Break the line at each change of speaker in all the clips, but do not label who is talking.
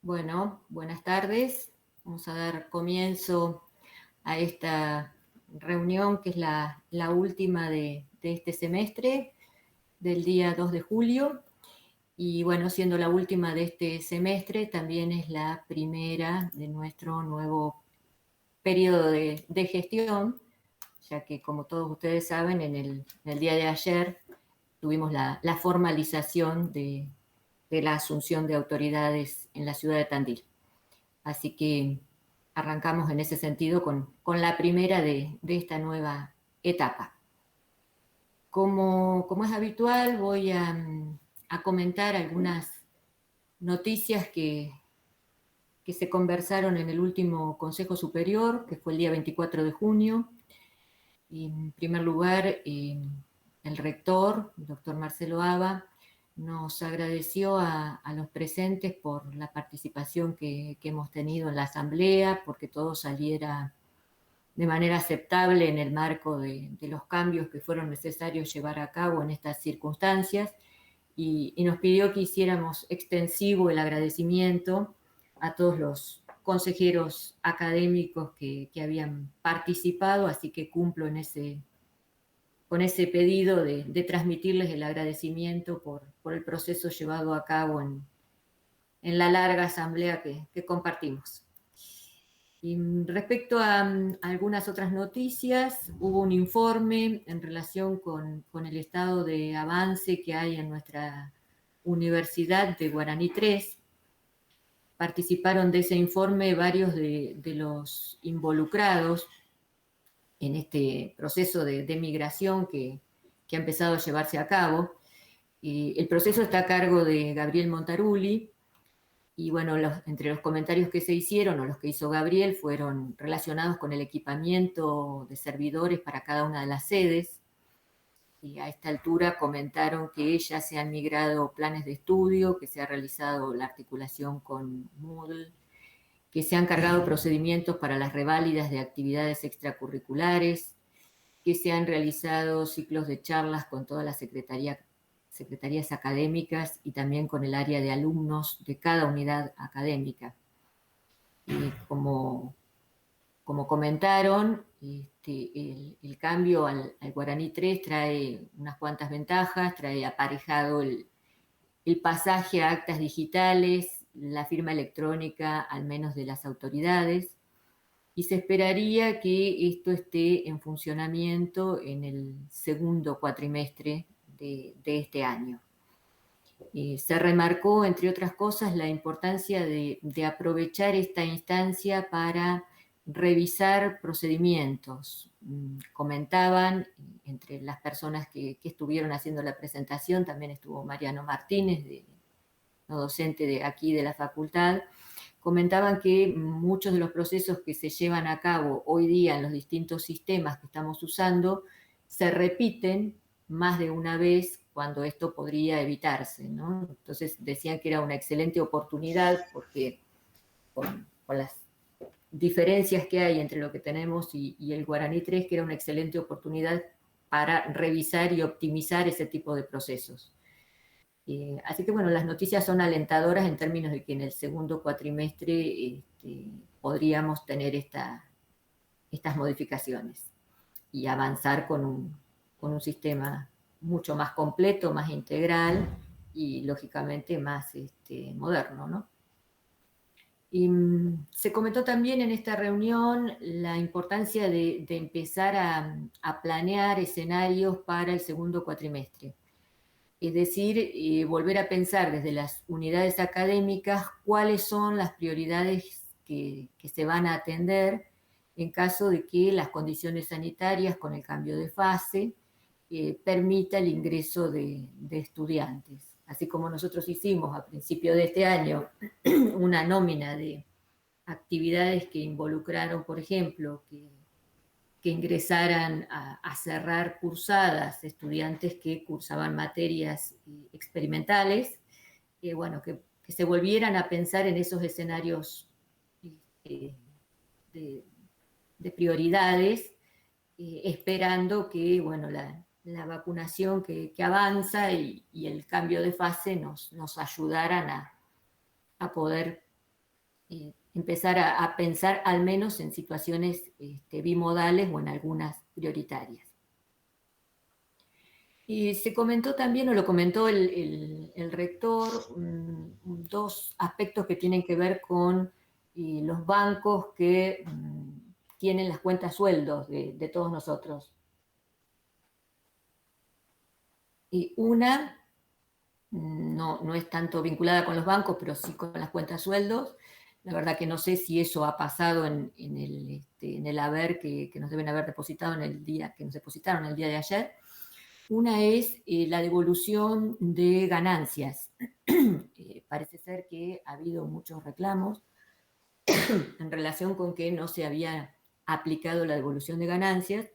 Bueno, buenas tardes. Vamos a dar comienzo a esta reunión que es la última de este semestre, del día 2 de julio. Y bueno, siendo la última de este semestre, también es la primera de nuestro nuevo periodo de gestión, ya que como todos ustedes saben, en el día de ayer tuvimos la formalización de la asunción de autoridades en la ciudad de Tandil. Así que arrancamos en ese sentido con la primera de esta nueva etapa. Como es habitual, voy a comentar algunas noticias que se conversaron en el último Consejo Superior, que fue el día 24 de junio. Y en primer lugar, el rector, el doctor Marcelo Aba, nos agradeció a los presentes por la participación que hemos tenido en la asamblea, porque todo saliera de manera aceptable en el marco de los cambios que fueron necesarios llevar a cabo en estas circunstancias, y nos pidió que hiciéramos extensivo el agradecimiento a todos los consejeros académicos que habían participado, así que cumplo con ese pedido de transmitirles el agradecimiento por el proceso llevado a cabo en la larga asamblea que compartimos. Y respecto a algunas otras noticias, hubo un informe en relación con el estado de avance que hay en nuestra Universidad de Guaraní 3. Participaron de ese informe varios de los involucrados en este proceso de migración que ha empezado a llevarse a cabo. El proceso está a cargo de Gabriel Montarulli, y bueno, entre los comentarios que se hicieron o los que hizo Gabriel fueron relacionados con el equipamiento de servidores para cada una de las sedes. Y a esta altura comentaron que ya se han migrado planes de estudio, que se ha realizado la articulación con Moodle, que se han cargado procedimientos para las reválidas de actividades extracurriculares, que se han realizado ciclos de charlas con todas las secretarías académicas y también con el área de alumnos de cada unidad académica. Y como comentaron, el cambio al Guaraní 3 trae unas cuantas ventajas, trae aparejado el pasaje a actas digitales, la firma electrónica, al menos de las autoridades, y se esperaría que esto esté en funcionamiento en el segundo cuatrimestre de este año. Se remarcó, entre otras cosas, la importancia de aprovechar esta instancia para revisar procedimientos. Comentaban, entre las personas que estuvieron haciendo la presentación, también estuvo Mariano Martínez, docente de aquí de la facultad. Comentaban que muchos de los procesos que se llevan a cabo hoy día en los distintos sistemas que estamos usando se repiten más de una vez cuando esto podría evitarse, ¿no? Entonces decían que era una excelente oportunidad porque con las diferencias que hay entre lo que tenemos y el Guaraní 3, que era una excelente oportunidad para revisar y optimizar ese tipo de procesos. Así que bueno, las noticias son alentadoras en términos de que en el segundo cuatrimestre podríamos tener estas modificaciones y avanzar con un sistema mucho más completo, más integral y lógicamente más moderno, ¿no? Y se comentó también en esta reunión la importancia de empezar a planear escenarios para el segundo cuatrimestre. Es decir, volver a pensar desde las unidades académicas cuáles son las prioridades que se van a atender en caso de que las condiciones sanitarias con el cambio de fase permita el ingreso de estudiantes. Así como nosotros hicimos a principio de este año una nómina de actividades que involucraron, por ejemplo, que ingresaran a cerrar cursadas estudiantes que cursaban materias experimentales, bueno, que se volvieran a pensar en esos escenarios de, de prioridades, esperando que, bueno, la vacunación que avanza y el cambio de fase nos ayudaran a poder empezar a pensar al menos en situaciones bimodales o en algunas prioritarias. Y se comentó también, o lo comentó el rector, dos aspectos que tienen que ver con los bancos que tienen las cuentas sueldos de todos nosotros. Y una no es tanto vinculada con los bancos, pero sí con las cuentas sueldos. La verdad que no sé si eso ha pasado en el haber que nos deben haber depositado en el día, que nos depositaron el día de ayer. Una es la devolución de ganancias. Parece ser que ha habido muchos reclamos en relación con que no se había aplicado la devolución de ganancias.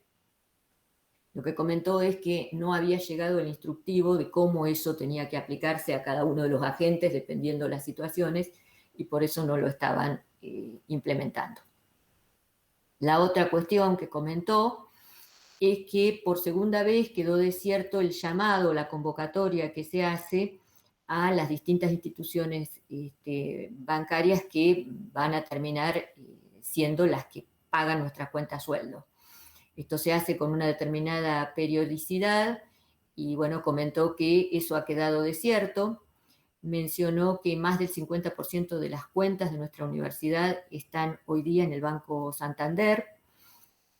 Lo que comentó es que no había llegado el instructivo de cómo eso tenía que aplicarse a cada uno de los agentes dependiendo de las situaciones y por eso no lo estaban implementando. La otra cuestión que comentó es que por segunda vez quedó desierto el llamado, la convocatoria que se hace a las distintas instituciones bancarias que van a terminar siendo las que pagan nuestras cuentas sueldo. Esto se hace con una determinada periodicidad y bueno, comentó que eso ha quedado desierto. Mencionó que más del 50% de las cuentas de nuestra universidad están hoy día en el Banco Santander.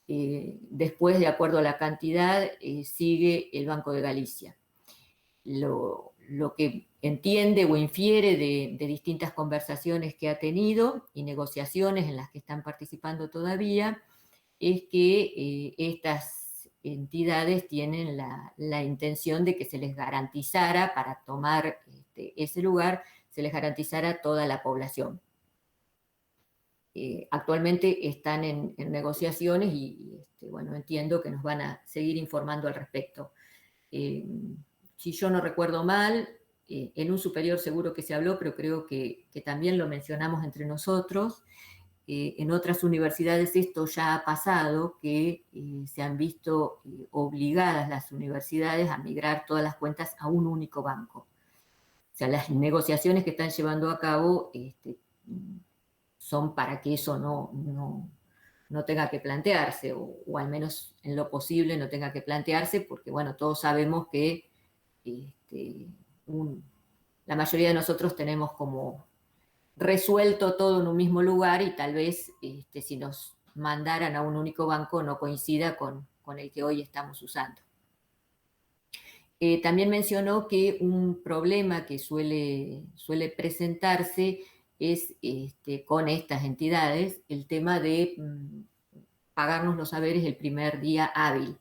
Después, de acuerdo a la cantidad, sigue el Banco de Galicia. Lo que entiende o infiere de distintas conversaciones que ha tenido y negociaciones en las que están participando todavía, es que estas entidades tienen la intención de que se les garantizara, para tomar ese lugar, se les garantizara a toda la población. Actualmente están en negociaciones y bueno, entiendo que nos van a seguir informando al respecto. Si yo no recuerdo mal, en un superior seguro que se habló, pero creo que también lo mencionamos entre nosotros. En otras universidades esto ya ha pasado, que se han visto obligadas las universidades a migrar todas las cuentas a un único banco. O sea, las negociaciones que están llevando a cabo son para que eso no tenga que plantearse, o al menos en lo posible no tenga que plantearse, porque bueno, todos sabemos que la mayoría de nosotros tenemos como resuelto todo en un mismo lugar y tal vez si nos mandaran a un único banco no coincida con el que hoy estamos usando. También mencionó que un problema que suele presentarse es con estas entidades el tema de pagarnos los haberes el primer día hábil.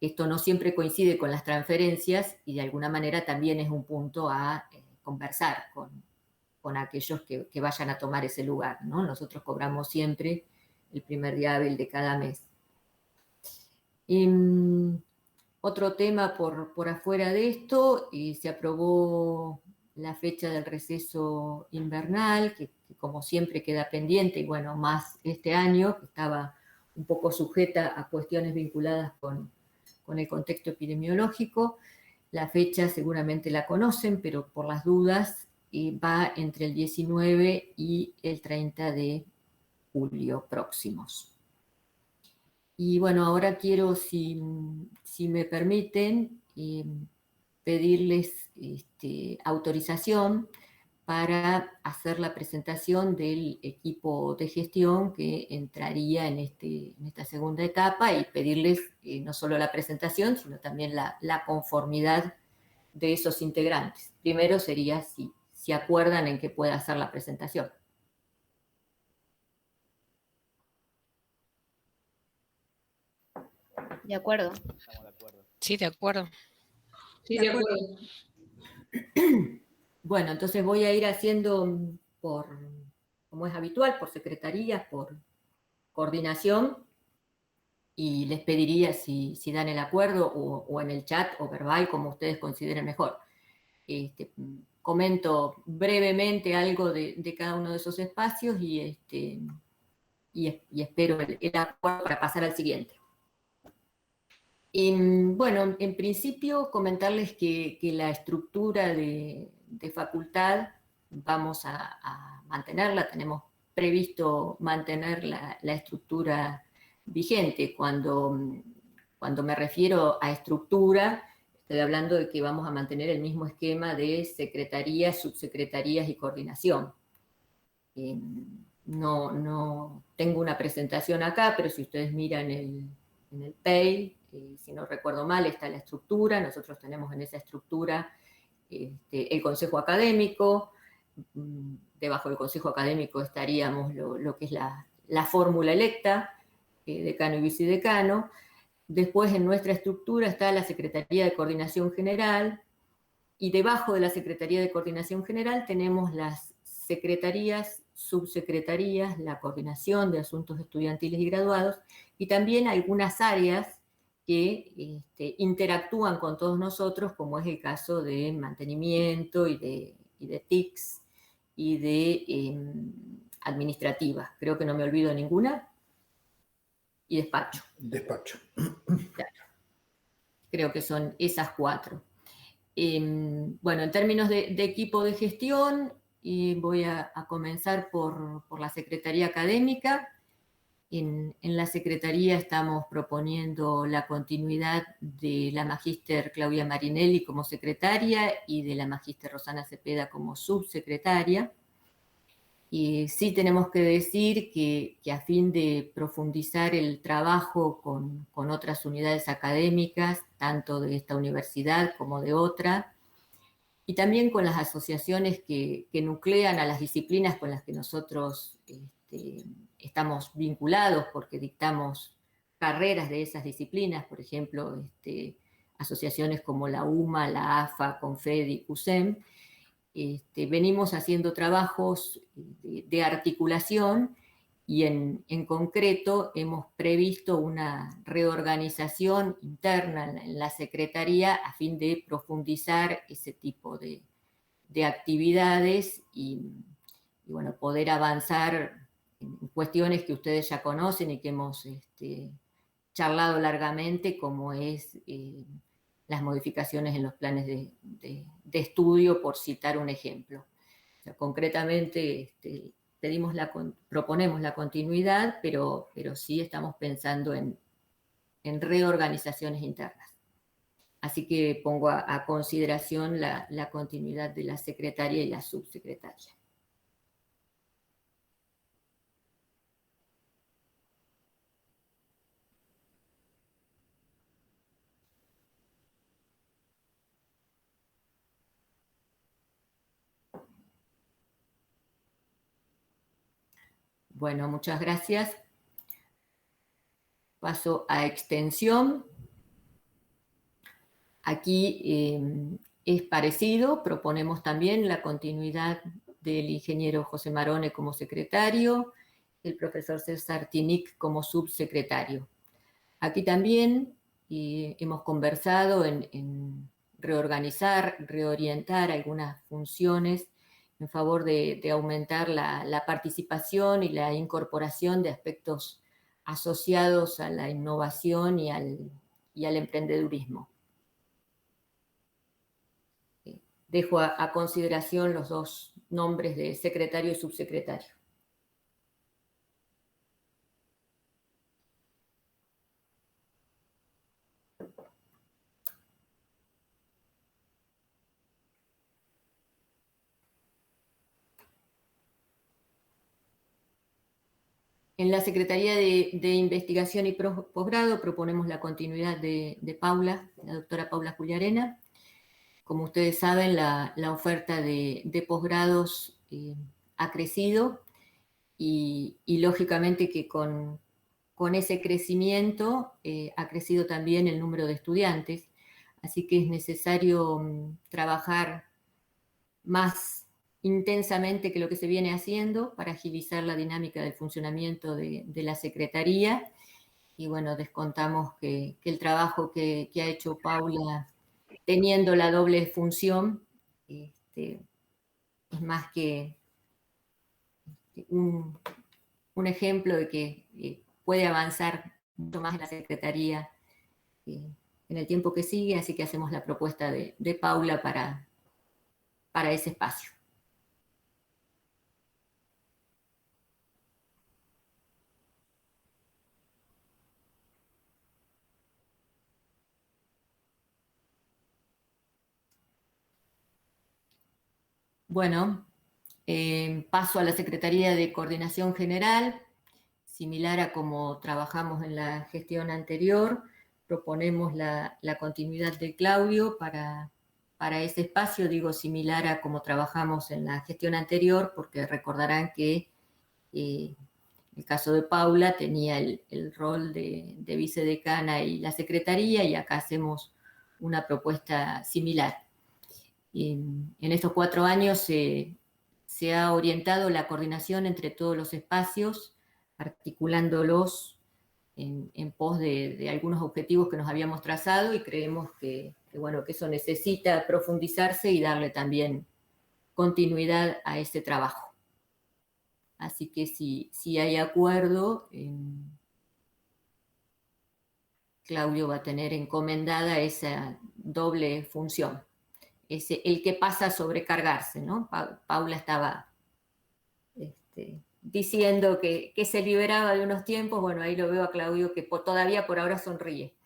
Esto no siempre coincide con las transferencias y de alguna manera también es un punto a conversar con aquellos que vayan a tomar ese lugar, ¿no? Nosotros cobramos siempre el primer día hábil de cada mes. Otro tema por afuera de esto, se aprobó la fecha del receso invernal, que como siempre queda pendiente, y bueno, más este año, que estaba un poco sujeta a cuestiones vinculadas con el contexto epidemiológico. La fecha seguramente la conocen, pero por las dudas va entre el 19 y el 30 de julio próximos. Y bueno, ahora quiero, si me permiten, pedirles autorización para hacer la presentación del equipo de gestión que entraría en esta segunda etapa y pedirles no solo la presentación, sino también la conformidad de esos integrantes. Primero sería si acuerdan en que pueda hacer la presentación.
De acuerdo.
Estamos de acuerdo.
Sí, de acuerdo.
Sí, de acuerdo. Bueno, entonces voy a ir haciendo como es habitual, por secretarías, por coordinación, y les pediría si dan el acuerdo o en el chat o verbal, como ustedes consideren mejor. Comento brevemente algo de cada uno de esos espacios y espero el acuerdo para pasar al siguiente. Bueno, en principio comentarles que la estructura de facultad vamos a mantenerla. Tenemos previsto mantener la estructura vigente. Cuando me refiero a estructura, estoy hablando de que vamos a mantener el mismo esquema de secretarías, subsecretarías y coordinación. No tengo una presentación acá, pero si ustedes miran en el PEI, si no recuerdo mal, está la estructura. Nosotros tenemos en esa estructura el consejo académico. Debajo del consejo académico estaríamos lo que es la fórmula electa, decano y vicedecano. Después en nuestra estructura está la Secretaría de Coordinación General, y debajo de la Secretaría de Coordinación General tenemos las secretarías, subsecretarías, la coordinación de asuntos estudiantiles y graduados, y también algunas áreas que interactúan con todos nosotros, como es el caso de mantenimiento y de TICs y de administrativas. Creo que no me olvido ninguna. Y despacho.
Despacho.
Claro. Creo que son esas 4. Bueno, en términos de equipo de gestión, voy a comenzar por la Secretaría Académica. En la Secretaría estamos proponiendo la continuidad de la magíster Claudia Marinelli como secretaria y de la magíster Rosana Cepeda como subsecretaria. Y sí tenemos que decir que a fin de profundizar el trabajo con otras unidades académicas, tanto de esta universidad como de otra, y también con las asociaciones que nuclean a las disciplinas con las que nosotros estamos vinculados, porque dictamos carreras de esas disciplinas, por ejemplo, asociaciones como la UMA, la AFA, CONFEDI, CUSEM. Venimos haciendo trabajos de articulación, y en concreto hemos previsto una reorganización interna en la Secretaría a fin de profundizar ese tipo de actividades y bueno, poder avanzar en cuestiones que ustedes ya conocen y que hemos charlado largamente, como es las modificaciones en los planes de estudio, por citar un ejemplo. O sea, concretamente proponemos la continuidad, pero sí estamos pensando en reorganizaciones internas. Así que pongo a consideración la continuidad de la secretaria y la subsecretaria. Bueno, muchas gracias. Paso a extensión. Aquí es parecido, proponemos también la continuidad del ingeniero José Marone como secretario, el profesor César Tinic como subsecretario. Aquí también hemos conversado en reorganizar, reorientar algunas funciones en favor de aumentar la participación y la incorporación de aspectos asociados a la innovación y al emprendedurismo. Dejo a consideración los dos nombres de secretario y subsecretario. En la Secretaría de Investigación y Posgrado proponemos la continuidad de Paula, la doctora Paula Juliarena. Como ustedes saben, la oferta de posgrados ha crecido y lógicamente que con ese crecimiento ha crecido también el número de estudiantes, así que es necesario trabajar más intensamente que lo que se viene haciendo para agilizar la dinámica del funcionamiento de la Secretaría. Y bueno, descontamos que el trabajo que ha hecho Paula, teniendo la doble función, es más que un ejemplo de que puede avanzar mucho más en la Secretaría en el tiempo que sigue, así que hacemos la propuesta de Paula para ese espacio. Bueno, paso a la Secretaría de Coordinación General, similar a como trabajamos en la gestión anterior. Proponemos la continuidad de Claudio para ese espacio, digo similar a como trabajamos en la gestión anterior, porque recordarán que el caso de Paula tenía el rol de vicedecana y la secretaría, y acá hacemos una propuesta similar. En estos 4 años se ha orientado la coordinación entre todos los espacios, articulándolos en pos de algunos objetivos que nos habíamos trazado, y creemos bueno, que eso necesita profundizarse y darle también continuidad a ese trabajo. Así que si hay acuerdo, Claudio va a tener encomendada esa doble función. El que pasa a sobrecargarse, ¿no? Paula estaba diciendo que se liberaba de unos tiempos. Bueno, ahí lo veo a Claudio que todavía por ahora sonríe.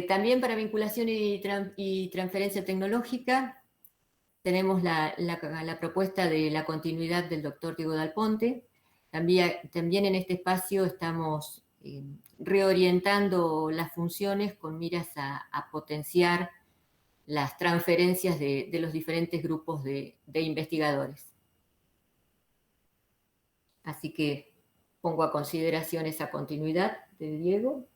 También para vinculación y transferencia tecnológica tenemos la propuesta de la continuidad del doctor Diego Dal Ponte. También en este espacio estamos reorientando las funciones con miras a potenciar las transferencias de los diferentes grupos de investigadores. Así que pongo a consideración esa continuidad de Diego.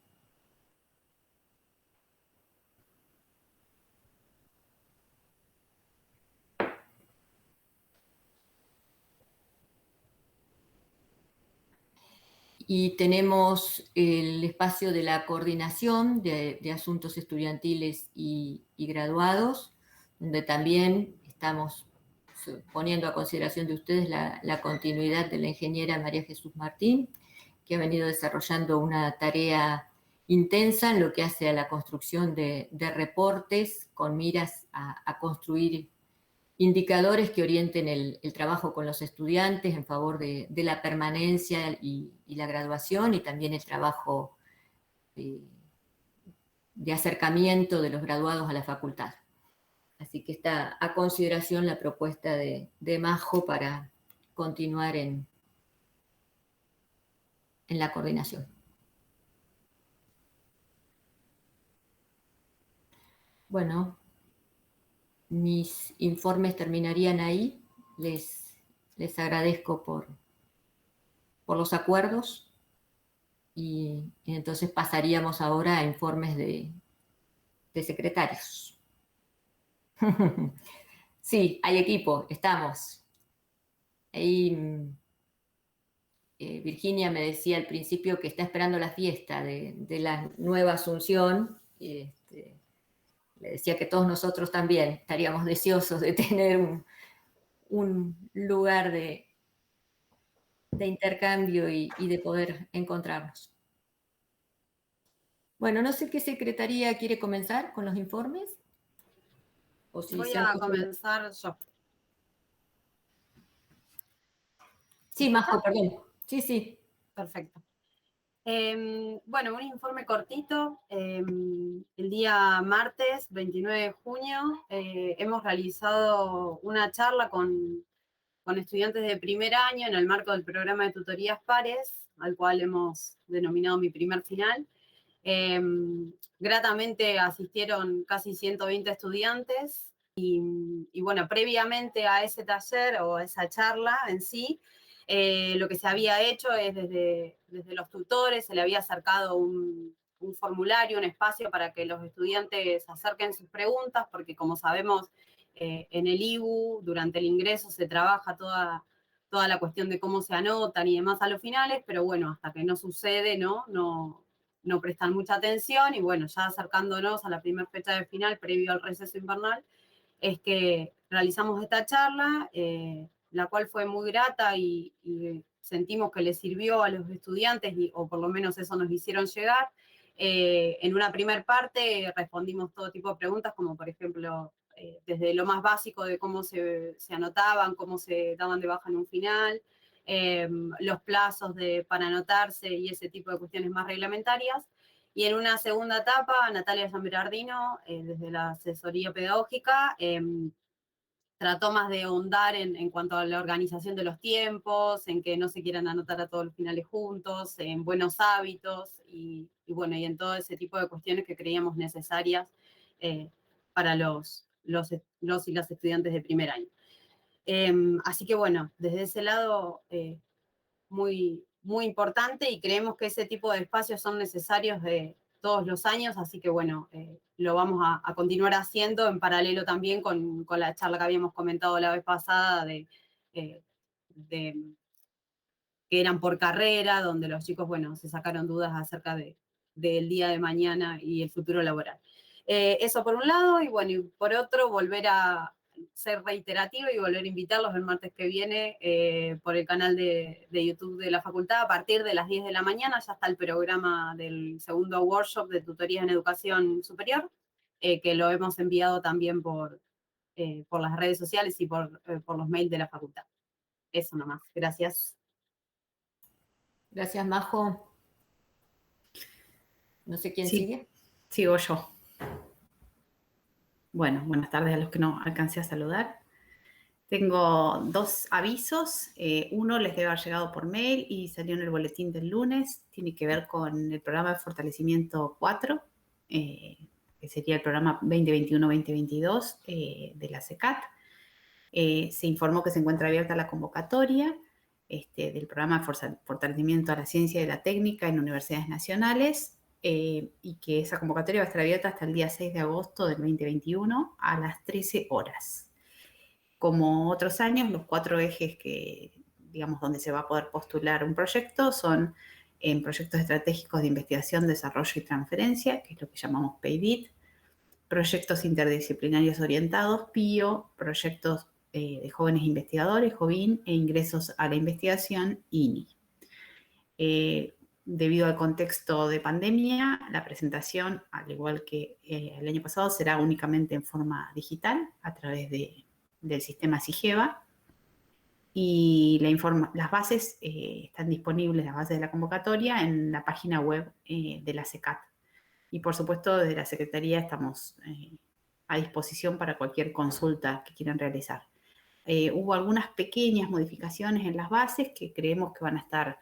Y tenemos el espacio de la coordinación de asuntos estudiantiles y graduados, donde también estamos poniendo a consideración de ustedes la continuidad de la ingeniera María Jesús Martín, que ha venido desarrollando una tarea intensa en lo que hace a la construcción de reportes con miras a construir indicadores que orienten el trabajo con los estudiantes en favor de la permanencia y la graduación, y también el trabajo de acercamiento de los graduados a la facultad. Así que está a consideración la propuesta de Majo para continuar en la coordinación. Bueno, mis informes terminarían ahí. Les agradezco por los acuerdos, y entonces pasaríamos ahora a informes de secretarios. Sí, hay equipo, estamos. Ahí Virginia me decía al principio que está esperando la fiesta de la nueva Asunción. Le decía que todos nosotros también estaríamos deseosos de tener un lugar de intercambio y de poder encontrarnos. Bueno, no sé qué secretaría quiere comenzar con los informes. O si
voy a comenzar yo.
Sí, Majo, perdón. Sí, sí.
Perfecto. Bueno, un informe cortito. El día martes 29 de junio hemos realizado una charla con estudiantes de primer año en el marco del programa de tutorías pares, al cual hemos denominado Mi Primer Final. Gratamente asistieron casi 120 estudiantes y bueno, previamente a ese taller o a esa charla en sí, lo que se había hecho es desde los tutores se le había acercado un formulario, un espacio para que los estudiantes acerquen sus preguntas, porque como sabemos, en el IBU, durante el ingreso, se trabaja toda la cuestión de cómo se anotan y demás a los finales, pero bueno, hasta que no sucede, no prestan mucha atención, y bueno, ya acercándonos a la primera fecha de final, previo al receso invernal, es que realizamos esta charla, la cual fue muy grata y sentimos que les sirvió a los estudiantes, o por lo menos eso nos hicieron llegar. En una primera parte respondimos todo tipo de preguntas, como por ejemplo, desde lo más básico de cómo se anotaban, cómo se daban de baja en un final, los plazos para anotarse y ese tipo de cuestiones más reglamentarias. Y en una segunda etapa, Natalia Sanberardino, desde la asesoría pedagógica, trató más de ahondar en cuanto a la organización de los tiempos, en que no se quieran anotar a todos los finales juntos, en buenos hábitos y bueno, y en todo ese tipo de cuestiones que creíamos necesarias para los y las estudiantes de primer año. Así que bueno, desde ese lado muy, muy importante y creemos que ese tipo de espacios son necesarios de todos los años, así que bueno, lo vamos a continuar haciendo en paralelo también con la charla que habíamos comentado la vez pasada de que eran por carrera, donde los chicos, bueno, se sacaron dudas acerca del día de mañana y el futuro laboral. Eso por un lado, y bueno, y por otro, volver a ser reiterativo y volver a invitarlos el martes que viene por el canal de YouTube de la facultad a partir de las 10 de la mañana. Ya está el programa del segundo workshop de tutorías en educación superior, que lo hemos enviado también por las redes sociales y por los mails de la facultad. Eso nomás. Gracias.
Gracias, Majo. No sé quién sigue.
Sigo yo. Bueno, buenas tardes a los que no alcancé a saludar. Tengo dos avisos. Uno les debe haber llegado por mail y salió en el boletín del lunes. Tiene que ver con el programa de fortalecimiento 4, que sería el programa 2021-2022 de la SECAT. Se informó que se encuentra abierta la convocatoria del programa de fortalecimiento a la ciencia y la técnica en universidades nacionales y que esa convocatoria va a estar abierta hasta el día 6 de agosto del 2021 a las 13 horas. Como otros años, los 4 ejes que, digamos, donde se va a poder postular un proyecto son en proyectos estratégicos de investigación, desarrollo y transferencia, que es lo que llamamos PEIDIT, proyectos interdisciplinarios orientados, PIO, proyectos de jóvenes investigadores, JOVIN, e ingresos a la investigación, INI. Debido al contexto de pandemia, la presentación, al igual que el año pasado, será únicamente en forma digital a través del sistema SIGEVA. Y las bases están disponibles, las bases de la convocatoria, en la página web de la SECAT. Y por supuesto, desde la Secretaría estamos a disposición para cualquier consulta que quieran realizar. Hubo algunas pequeñas modificaciones en las bases que creemos que van a estar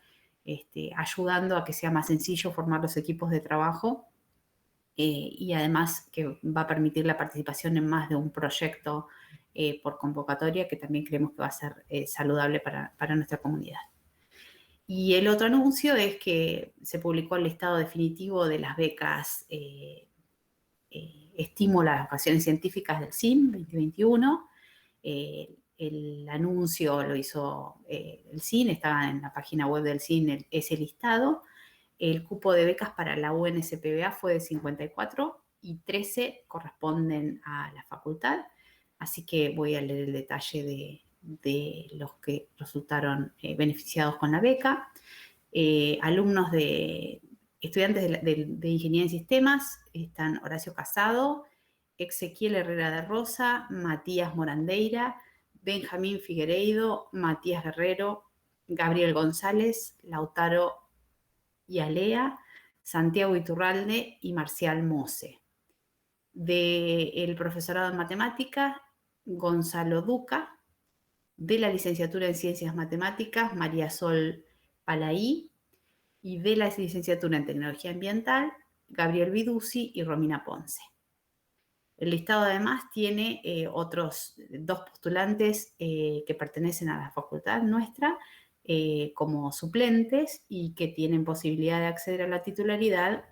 ayudando a que sea más sencillo formar los equipos de trabajo y además que va a permitir la participación en más de un proyecto por convocatoria, que también creemos que va a ser saludable para nuestra comunidad. Y el otro anuncio es que se publicó el listado definitivo de las becas Estímulo a las Vocaciones Científicas del CIN 2021. El anuncio lo hizo el CIN, estaba en la página web del CIN ese listado. El cupo de becas para la UNSPBA fue de 54 y 13 corresponden a la facultad. Así que voy a leer el detalle de los que resultaron beneficiados con la beca. Estudiantes de Ingeniería en Sistemas están Horacio Casado, Ezequiel Herrera de Rosa, Matías Morandeira, Benjamín Figueiredo, Matías Guerrero, Gabriel González, Lautaro Yalea, Santiago Iturralde y Marcial Mose. Del profesorado en Matemáticas, Gonzalo Duca. De la licenciatura en Ciencias Matemáticas, María Sol Palaí. Y de la licenciatura en Tecnología Ambiental, Gabriel Viduzzi y Romina Ponce. El listado además tiene otros 2 postulantes que pertenecen a la facultad nuestra como suplentes y que tienen posibilidad de acceder a la titularidad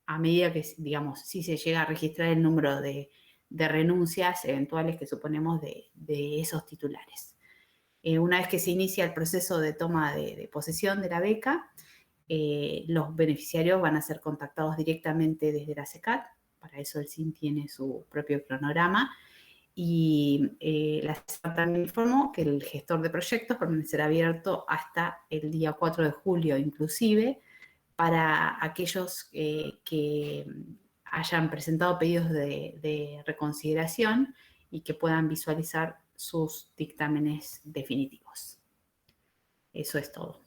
a medida que, digamos, si se llega a registrar el número de renuncias eventuales que suponemos de esos titulares. Una vez que se inicia el proceso de toma de posesión de la beca, los beneficiarios van a ser contactados directamente desde la SECAT. Para eso el CIN tiene su propio cronograma. Y la SECAT también informó que el gestor de proyectos permanecerá abierto hasta el día 4 de julio inclusive para aquellos que hayan presentado pedidos de reconsideración y que puedan visualizar sus dictámenes definitivos. Eso es todo.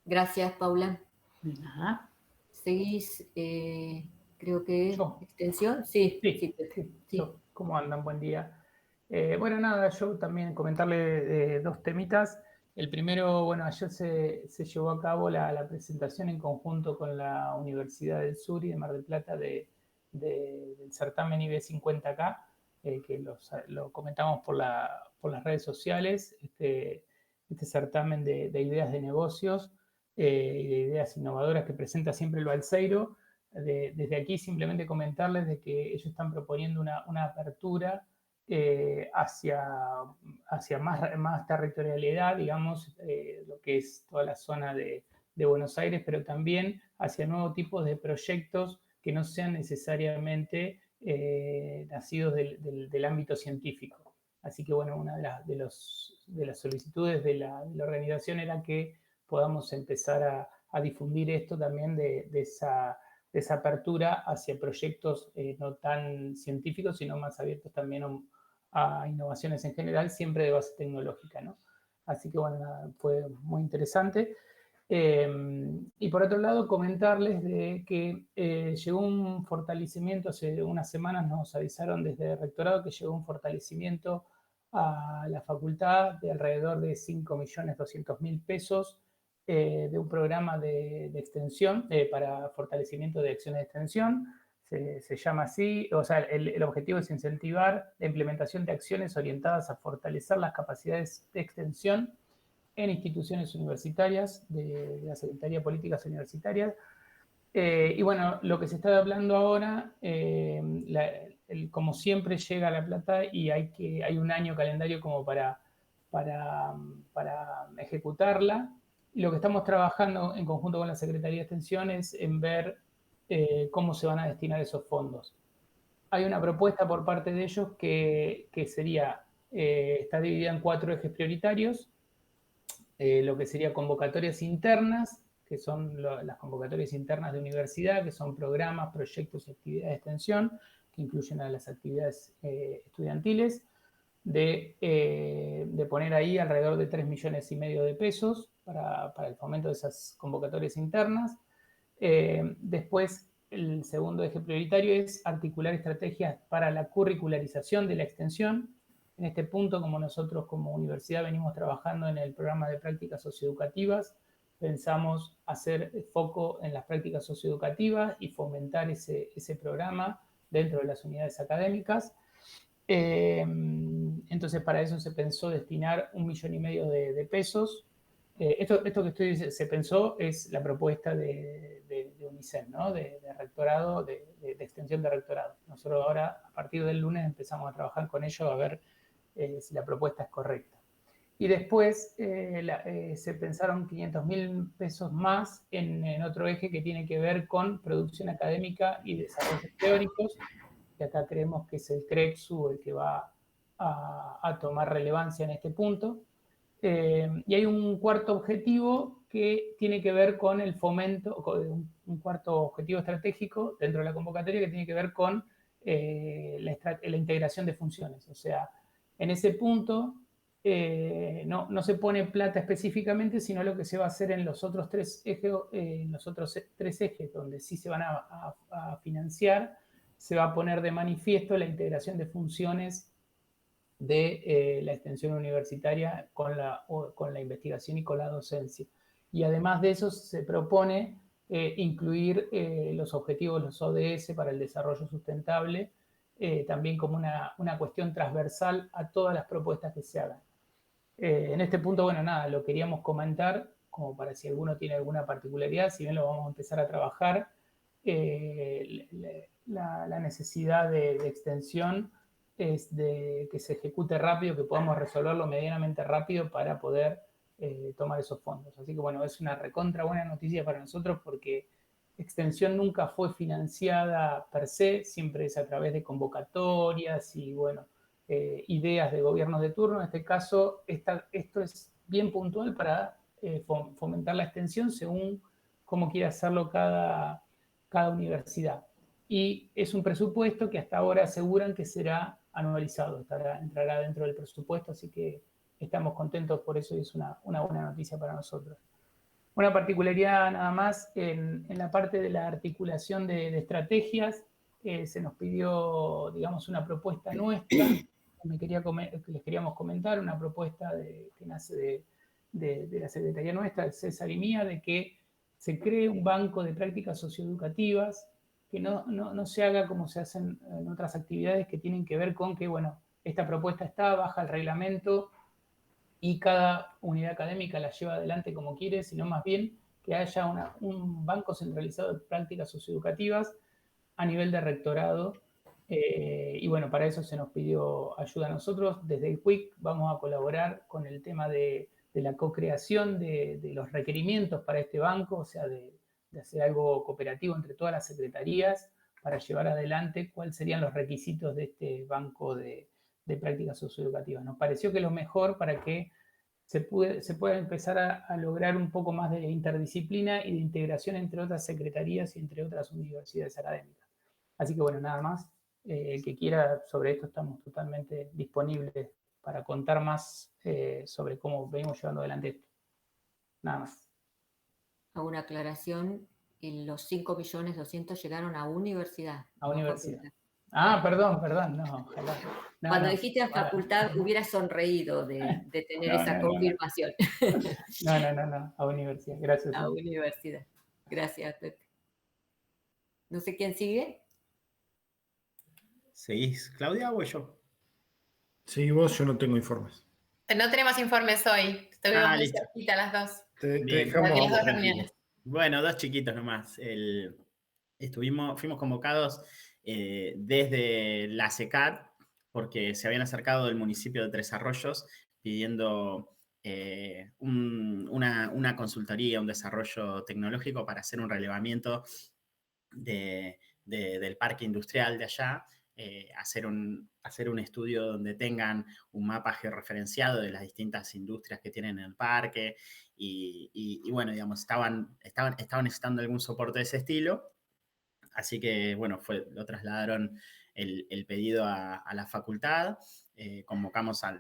Gracias, Paula.
De nada.
¿Seguís, creo que
¿Yo?
extensión? Sí,
Sí,
sí.
yo. ¿Cómo andan? Buen día. Bueno, nada, yo también comentarle dos temitas. El primero, bueno, ayer se llevó a cabo la presentación en conjunto con la Universidad del Sur y de Mar del Plata del certamen IB50K, que lo comentamos por las redes sociales, este certamen de ideas de negocios y de ideas innovadoras que presenta siempre el Balseiro. Desde aquí simplemente comentarles de que ellos están proponiendo una apertura hacia más territorialidad, digamos, lo que es toda la zona de Buenos Aires, pero también hacia nuevos tipos de proyectos que no sean necesariamente nacidos del ámbito científico. Así que, bueno, una de las solicitudes de la organización era que podamos empezar a difundir esto también de esa apertura hacia proyectos no tan científicos, sino más abiertos también a innovaciones en general, siempre de base tecnológica, ¿no? Así que, bueno, nada, fue muy interesante. Y por otro lado, comentarles de que llegó un fortalecimiento, hace unas semanas nos avisaron desde el rectorado que llegó un fortalecimiento a la facultad de alrededor de 5.200.000 pesos de un programa de extensión para fortalecimiento de acciones de extensión. Se llama así, o sea, el objetivo es incentivar la implementación de acciones orientadas a fortalecer las capacidades de extensión en instituciones universitarias, de la Secretaría de Políticas Universitarias. Y bueno, lo que se está hablando ahora, como siempre llega la plata y hay un año calendario como para ejecutarla. Y lo que estamos trabajando en conjunto con la Secretaría de Extensión es en ver cómo se van a destinar esos fondos. Hay una propuesta por parte de ellos que sería, está dividida en 4 ejes prioritarios. Lo que sería convocatorias internas, que son las convocatorias internas de universidad, que son programas, proyectos y actividades de extensión, que incluyen a las actividades estudiantiles, de poner ahí alrededor de 3,5 millones de pesos para el fomento de esas convocatorias internas. Después, el segundo eje prioritario es articular estrategias para la curricularización de la extensión. En este punto, como nosotros como universidad venimos trabajando en el programa de prácticas socioeducativas, pensamos hacer foco en las prácticas socioeducativas y fomentar ese programa dentro de las unidades académicas. Entonces, para eso se pensó destinar 1,5 millones de pesos. Esto que se pensó es la propuesta de UNICEN, ¿no? de rectorado, de extensión de rectorado. Nosotros ahora, a partir del lunes, empezamos a trabajar con ellos a ver si la propuesta es correcta. Y después se pensaron 500.000 pesos más en otro eje que tiene que ver con producción académica y desarrollos teóricos, que acá creemos que es el CREXU el que va a tomar relevancia en este punto. Y hay un cuarto objetivo que tiene que ver con el fomento, un cuarto objetivo estratégico dentro de la convocatoria que tiene que ver con la integración de funciones. O sea, en ese punto no se pone plata específicamente, sino lo que se va a hacer en los otros tres ejes donde sí se van a financiar, se va a poner de manifiesto la integración de funciones de la extensión universitaria con la investigación y con la docencia. Y además de eso se propone incluir los objetivos, los ODS para el desarrollo sustentable, también como una cuestión transversal a todas las propuestas que se hagan. En este punto, bueno, nada, lo queríamos comentar como para si alguno tiene alguna particularidad, si bien lo vamos a empezar a trabajar, la necesidad de extensión es de que se ejecute rápido, que podamos resolverlo medianamente rápido para poder tomar esos fondos. Así que bueno, es una recontra buena noticia para nosotros porque extensión nunca fue financiada per se, siempre es a través de convocatorias y bueno, ideas de gobiernos de turno. En este caso, esto es bien puntual para fomentar la extensión según cómo quiera hacerlo cada universidad. Y es un presupuesto que hasta ahora aseguran que será anualizado, entrará dentro del presupuesto, así que estamos contentos por eso y es una buena noticia para nosotros. Una particularidad nada más, en la parte de la articulación de estrategias, se nos pidió, digamos, una propuesta nuestra, que les queríamos comentar, una propuesta que nace de la Secretaría nuestra, de César y mía, de que se cree un banco de prácticas socioeducativas, que no se haga como se hacen en otras actividades que tienen que ver con que, bueno, esta propuesta está, baja el reglamento, y cada unidad académica la lleva adelante como quiere, sino más bien que haya un banco centralizado de prácticas socioeducativas a nivel de rectorado. Y bueno, para eso se nos pidió ayuda a nosotros. Desde el CUIC vamos a colaborar con el tema de la co-creación de los requerimientos para este banco, o sea, de hacer algo cooperativo entre todas las secretarías para llevar adelante cuáles serían los requisitos de este banco de prácticas socioeducativas. Nos pareció que lo mejor para que se pueda empezar a lograr un poco más de interdisciplina y de integración entre otras secretarías y entre otras universidades académicas. Así que bueno, nada más. El que quiera sobre esto estamos totalmente disponibles para contar más sobre cómo venimos llevando adelante esto. Nada más.
Hago una aclaración, los 5.200.000 llegaron a universidad.
A universidad. Ah, perdón, no, ojalá. No,
Cuando dijiste a facultad, hubiera sonreído de tener esa confirmación.
No, a universidad, gracias.
A universidad. Gracias, Pepe. No sé quién sigue.
¿Seguís, Claudia, o yo?
Sí, vos, yo no tengo informes.
No tenemos informes hoy. Estuvimos muy cerquita las dos.
Te dejamos.
Las dos reuniones.
Bueno, dos chiquitos nomás. Fuimos convocados desde la SECAT, porque se habían acercado del municipio de Tres Arroyos pidiendo una consultoría, un desarrollo tecnológico para hacer un relevamiento del parque industrial de allá, hacer un estudio donde tengan un mapa georreferenciado de las distintas industrias que tienen en el parque y bueno, digamos, estaban necesitando algún soporte de ese estilo. Así que, bueno, lo trasladaron el pedido a la facultad, convocamos a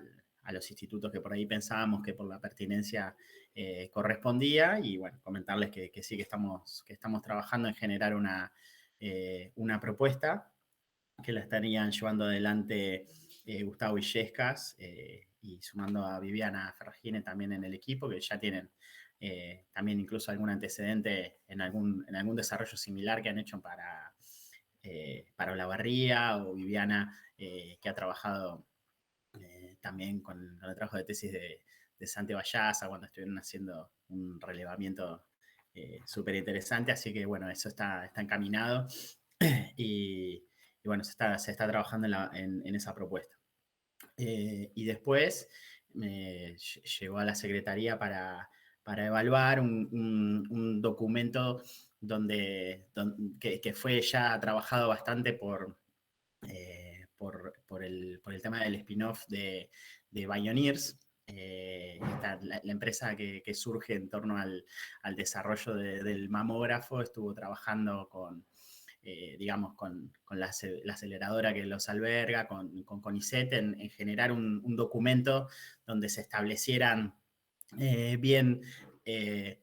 los institutos que por ahí pensábamos que por la pertinencia correspondía y, bueno, comentarles que sí, que estamos trabajando en generar una propuesta que la estarían llevando adelante Gustavo Illescas y sumando a Viviana Ferragine también en el equipo, que ya tienen también incluso algún antecedente en algún desarrollo similar que han hecho para Olavarría, o Viviana que ha trabajado también con el trabajo de tesis de Sante Vallaza cuando estuvieron haciendo un relevamiento súper interesante, así que bueno, eso está encaminado y bueno, se está trabajando en esa propuesta. Y después llegó a la Secretaría para evaluar un documento que fue ya trabajado bastante por el tema del spin-off de Bioneers, la empresa que surge en torno al desarrollo del mamógrafo. Estuvo trabajando con la aceleradora que los alberga, con CONICET, en generar un documento donde se establecieran bien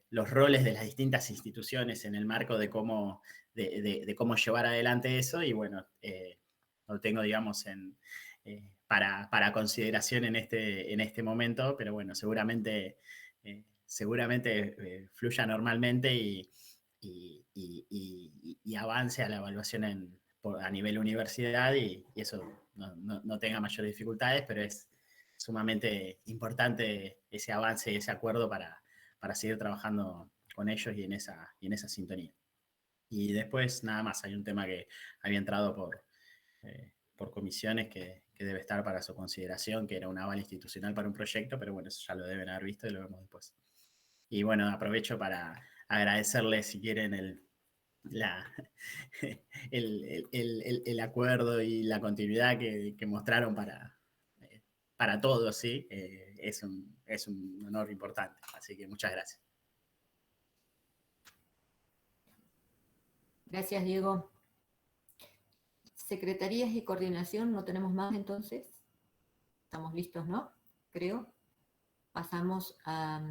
los roles de las distintas instituciones en el marco de cómo llevar adelante eso, y bueno, lo tengo, digamos, para consideración en este momento, pero bueno, seguramente fluya normalmente y avance a la evaluación a nivel universidad y eso no tenga mayores dificultades, pero es sumamente importante ese avance y ese acuerdo para seguir trabajando con ellos y en esa sintonía. Y después, nada más, hay un tema que había entrado por comisiones que debe estar para su consideración, que era un aval institucional para un proyecto, pero bueno, eso ya lo deben haber visto y lo vemos después. Y bueno, aprovecho para agradecerles, si quieren, el acuerdo y la continuidad que mostraron para todos, ¿sí? Es un honor importante, así que muchas gracias.
Gracias, Diego. Secretarías y coordinación, no tenemos más entonces. Estamos listos, ¿no? Creo. pasamos a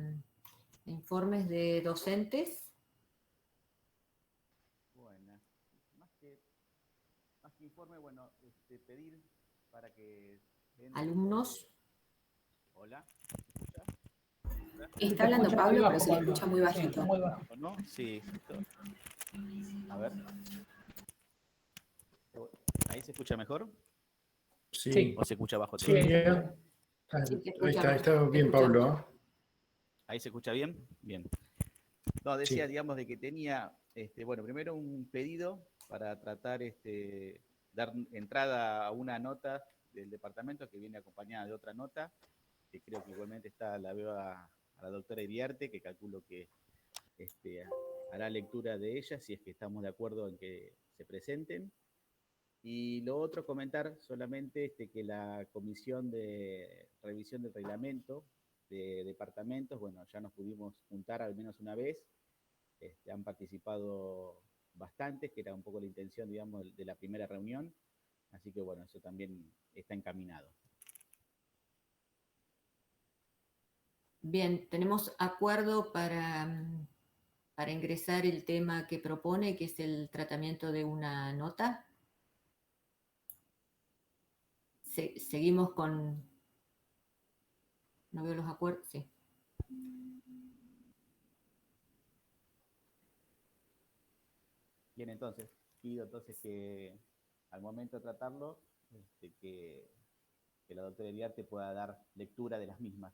informes de docentes.
Bueno, más que informe, bueno, pedir para que...
Alumnos.
Hola.
Está hablando
escucha
Pablo,
muy
pero
bajo,
se le
Pablo.
escucha muy
Sí,
bajito.
está muy bajo.
¿O no? Sí. A ver. ¿Ahí se escucha mejor?
Sí.
¿O se escucha bajo?
Sí,
todo?
Sí, te
Ahí
escuchamos.
está bien, Pablo. ¿Eh?
¿Ahí se escucha bien? Bien. No, decía, digamos, de que tenía, bueno, primero un pedido para tratar, dar entrada a una nota del departamento que viene acompañada de otra nota, que creo que igualmente la veo a la doctora Iriarte, que calculo que hará lectura de ella, si es que estamos de acuerdo en que se presenten. Y lo otro, comentar solamente que la comisión de revisión del reglamento de departamentos, bueno, ya nos pudimos juntar al menos una vez, han participado bastantes, que era un poco la intención, digamos, de la primera reunión, así que bueno, eso también está encaminado.
Bien, tenemos acuerdo para ingresar el tema que propone, que es el tratamiento de una nota. Seguimos con... ¿No veo los acuerdos? Sí.
Bien, entonces, pido entonces que al momento de tratarlo, que la doctora Iriarte pueda dar lectura de las mismas.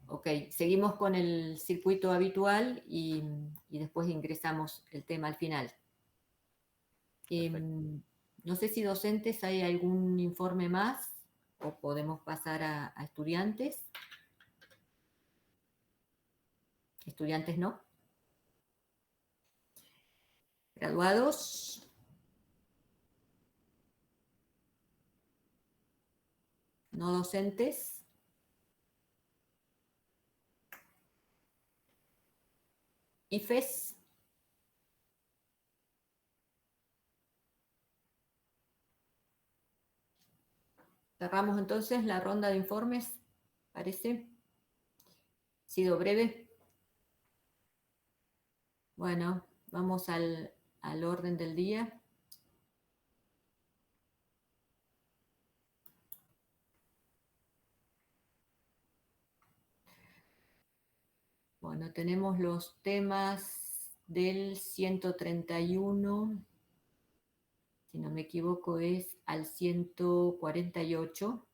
Ok, seguimos con el circuito habitual y después ingresamos el tema al final. No sé si docentes hay algún informe más o podemos pasar a estudiantes. Estudiantes no. Graduados. No docentes. IFES. Cerramos entonces la ronda de informes, ¿parece? ¿Ha sido breve? Bueno, vamos al orden del día. Bueno, tenemos los temas del 131, si no me equivoco es al 148,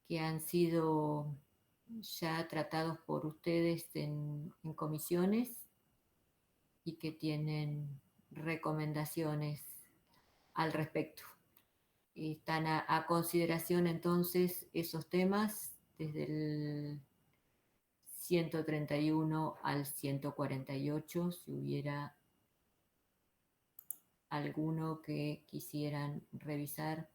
que han sido ya tratados por ustedes en comisiones y que tienen recomendaciones al respecto. Están a consideración entonces esos temas desde el 131 al 148, si hubiera alguno que quisieran revisar.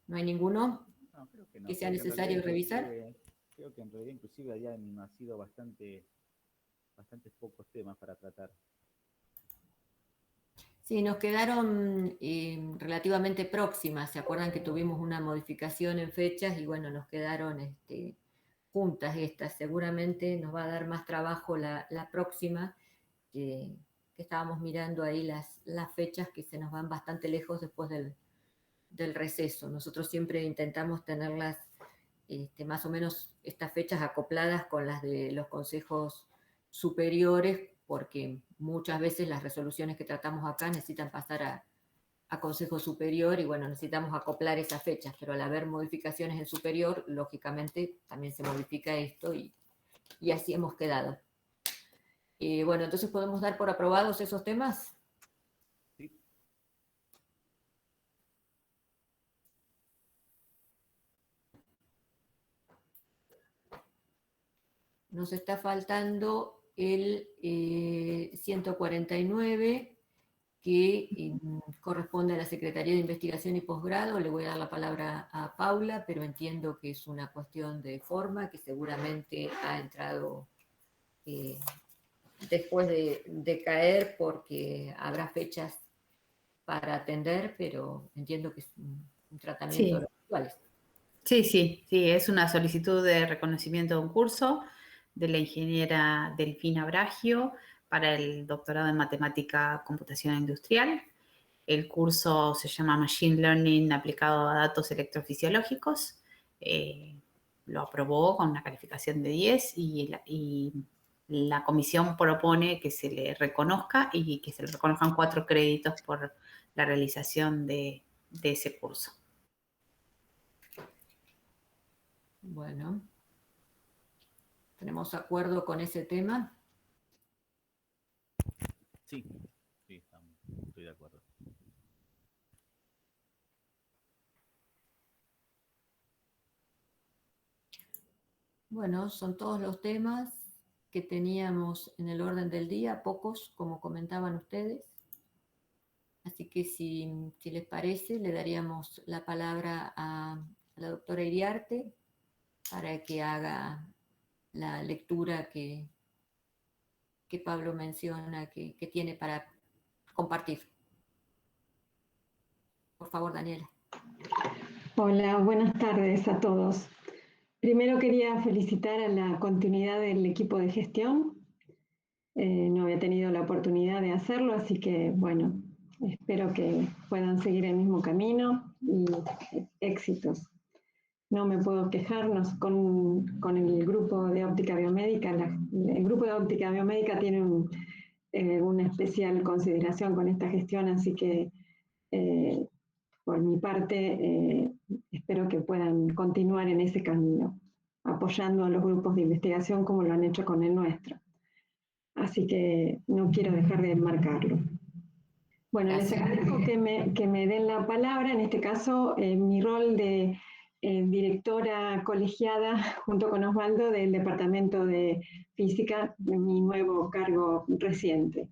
¿No hay ninguno
No, creo que no.
que sea
Creo que en
necesario
realidad
revisar?
creo que en realidad inclusive habían sido bastantes pocos temas para tratar.
Sí, nos quedaron relativamente próximas. ¿Se acuerdan que tuvimos una modificación en fechas? Y bueno, nos quedaron juntas estas. Seguramente nos va a dar más trabajo la próxima, que estábamos mirando ahí las fechas que se nos van bastante lejos después del receso. Nosotros siempre intentamos tenerlas más o menos estas fechas acopladas con las de los consejos superiores, porque muchas veces las resoluciones que tratamos acá necesitan pasar a Consejo Superior y bueno, necesitamos acoplar esas fechas, pero al haber modificaciones en superior, lógicamente también se modifica esto y así hemos quedado. Bueno, entonces podemos dar por aprobados esos temas.
Sí.
Nos está faltando el 149, que corresponde a la Secretaría de Investigación y Posgrado. Le voy a dar la palabra a Paula, pero entiendo que es una cuestión de forma, que seguramente ha entrado después de caer, porque habrá fechas para atender, pero entiendo que es un tratamiento de los actuales.
Sí, es una solicitud de reconocimiento de un curso de la ingeniera Delfina Bragio para el doctorado en Matemática Computación Industrial. El curso se llama Machine Learning aplicado a datos electrofisiológicos. Lo aprobó con una calificación de 10 y la comisión propone que se le reconozca y que se le reconozcan 4 créditos por la realización de ese curso.
Bueno, ¿tenemos acuerdo con ese tema?
Sí, estoy de acuerdo.
Bueno, son todos los temas que teníamos en el orden del día, pocos, como comentaban ustedes. Así que si les parece, le daríamos la palabra a la doctora Iriarte para que haga la lectura que Pablo menciona que tiene para compartir. Por favor, Daniela.
Hola, buenas tardes a todos. Primero quería felicitar a la continuidad del equipo de gestión. No había tenido la oportunidad de hacerlo, así que bueno, espero que puedan seguir el mismo camino y éxitos. No me puedo quejarnos con el grupo de óptica biomédica. El grupo de óptica biomédica tiene una especial consideración con esta gestión, así que por mi parte espero que puedan continuar en ese camino, apoyando a los grupos de investigación como lo han hecho con el nuestro. Así que no quiero dejar de enmarcarlo. Bueno, les agradezco que me den la palabra. En este caso, mi rol de directora colegiada junto con Osvaldo del Departamento de Física, mi nuevo cargo reciente.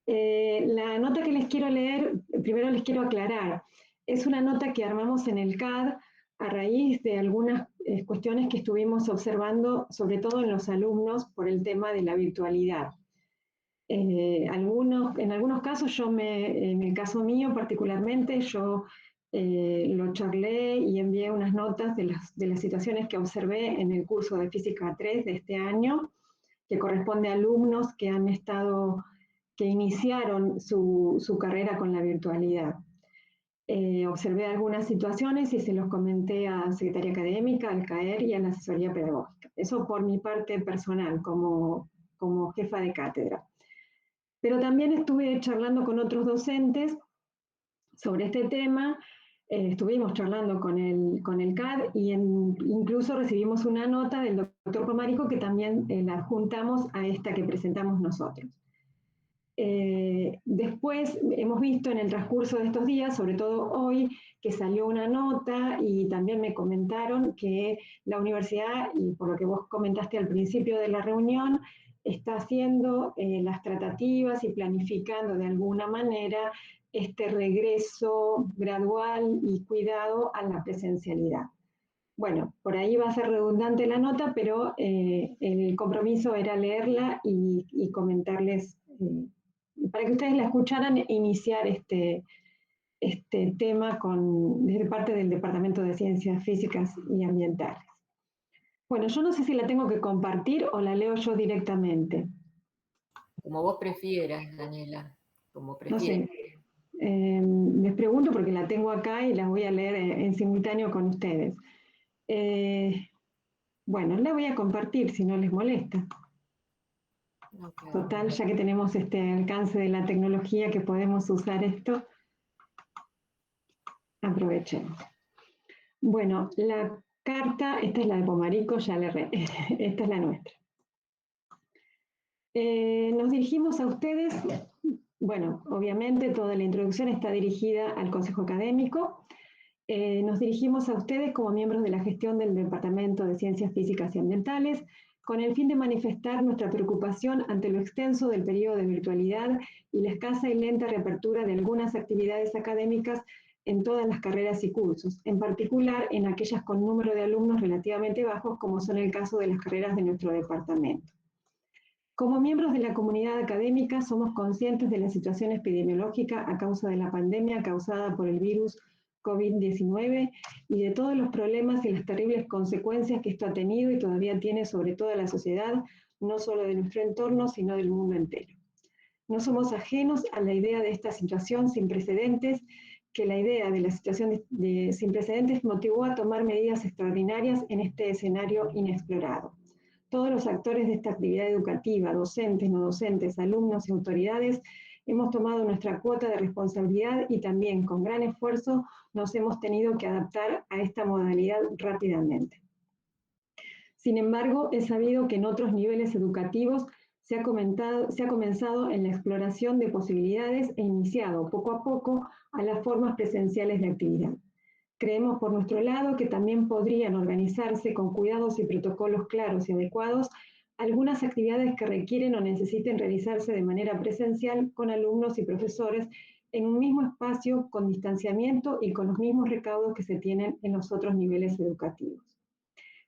La nota que les quiero leer, primero les quiero aclarar, es una nota que armamos en el CAD a raíz de algunas cuestiones que estuvimos observando, sobre todo en los alumnos, por el tema de la virtualidad. En algunos casos, en el caso mío particularmente, yo lo charlé y envié unas notas de las situaciones que observé en el curso de Física 3 de este año, que corresponde a alumnos que iniciaron su carrera con la virtualidad. Observé algunas situaciones y se los comenté a Secretaría Académica, al CAER y a la Asesoría Pedagógica. Eso por mi parte personal, como jefa de cátedra. Pero también estuve charlando con otros docentes sobre este tema. Estuvimos charlando con el CAD y incluso recibimos una nota del doctor Pomarico que también la adjuntamos a esta que presentamos nosotros. Después hemos visto en el transcurso de estos días, sobre todo hoy, que salió una nota y también me comentaron que la universidad, y por lo que vos comentaste al principio de la reunión, está haciendo las tratativas y planificando de alguna manera este regreso gradual y cuidado a la presencialidad. Bueno, por ahí va a ser redundante la nota, pero el compromiso era leerla y comentarles, para que ustedes la escucharan, iniciar este tema desde parte del Departamento de Ciencias Físicas y Ambientales. Bueno, yo no sé si la tengo que compartir o la leo yo directamente.
Como vos prefieras, Daniela, como prefieras.
No sé. Les pregunto porque la tengo acá y la voy a leer en simultáneo con ustedes. Bueno, la voy a compartir si no les molesta. Okay. Total, ya que tenemos este alcance de la tecnología que podemos usar esto, aprovechemos. Bueno, la carta, esta es la de Pomarico, esta es la nuestra. Nos dirigimos a ustedes, bueno, obviamente toda la introducción está dirigida al Consejo Académico. Nos dirigimos a ustedes como miembros de la gestión del Departamento de Ciencias Físicas y Ambientales, con el fin de manifestar nuestra preocupación ante lo extenso del periodo de virtualidad y la escasa y lenta reapertura de algunas actividades académicas en todas las carreras y cursos, en particular en aquellas con número de alumnos relativamente bajos, como son el caso de las carreras de nuestro departamento. Como miembros de la comunidad académica, somos conscientes de la situación epidemiológica a causa de la pandemia causada por el virus COVID-19 y de todos los problemas y las terribles consecuencias que esto ha tenido y todavía tiene sobre toda la sociedad, no solo de nuestro entorno, sino del mundo entero. No somos ajenos a la idea de esta situación sin precedentes, que la idea de la situación sin precedentes motivó a tomar medidas extraordinarias en este escenario inexplorado. Todos los actores de esta actividad educativa, docentes, no docentes, alumnos y autoridades, hemos tomado nuestra cuota de responsabilidad y también con gran esfuerzo nos hemos tenido que adaptar a esta modalidad rápidamente. Sin embargo, es sabido que en otros niveles educativos se ha comenzado en la exploración de posibilidades e iniciado poco a poco a las formas presenciales de actividad. Creemos por nuestro lado que también podrían organizarse con cuidados y protocolos claros y adecuados algunas actividades que requieren o necesiten realizarse de manera presencial con alumnos y profesores en un mismo espacio con distanciamiento y con los mismos recaudos que se tienen en los otros niveles educativos.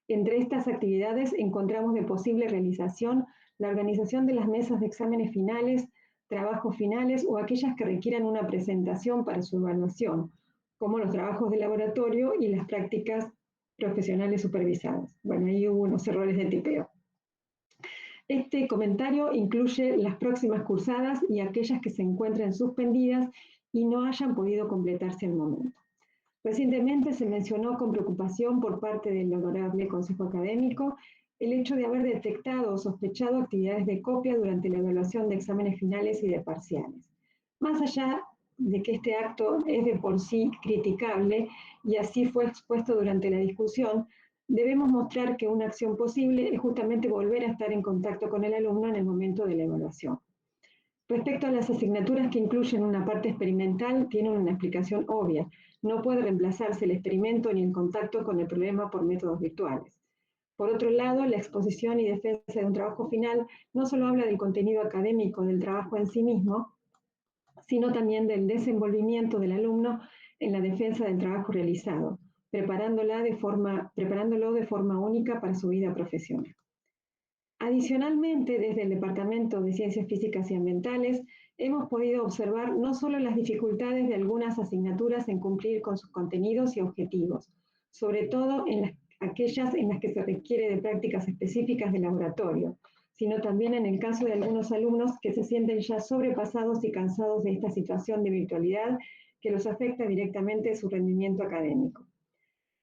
Entre estas actividades encontramos de posible realización la organización de las mesas de exámenes finales, trabajos finales o aquellas que requieran una presentación para su evaluación, como los trabajos de laboratorio y las prácticas profesionales supervisadas. Bueno, ahí hubo unos errores de tipeo. Este comentario incluye las próximas cursadas y aquellas que se encuentren suspendidas y no hayan podido completarse al momento. Recientemente se mencionó con preocupación por parte del Honorable Consejo Académico el hecho de haber detectado o sospechado actividades de copia durante la evaluación de exámenes finales y de parciales. Más allá de que este acto es de por sí criticable y así fue expuesto durante la discusión, debemos mostrar que una acción posible es justamente volver a estar en contacto con el alumno en el momento de la evaluación. Respecto a las asignaturas que incluyen una parte experimental, tienen una explicación obvia. No puede reemplazarse el experimento ni el contacto con el problema por métodos virtuales. Por otro lado, la exposición y defensa de un trabajo final no solo habla del contenido académico del trabajo en sí mismo, sino también del desenvolvimiento del alumno en la defensa del trabajo realizado, preparándolo de forma única para su vida profesional. Adicionalmente, desde el Departamento de Ciencias Físicas y Ambientales, hemos podido observar no solo las dificultades de algunas asignaturas en cumplir con sus contenidos y objetivos, sobre todo en aquellas en las que se requiere de prácticas específicas de laboratorio, sino también en el caso de algunos alumnos que se sienten ya sobrepasados y cansados de esta situación de virtualidad que los afecta directamente su rendimiento académico.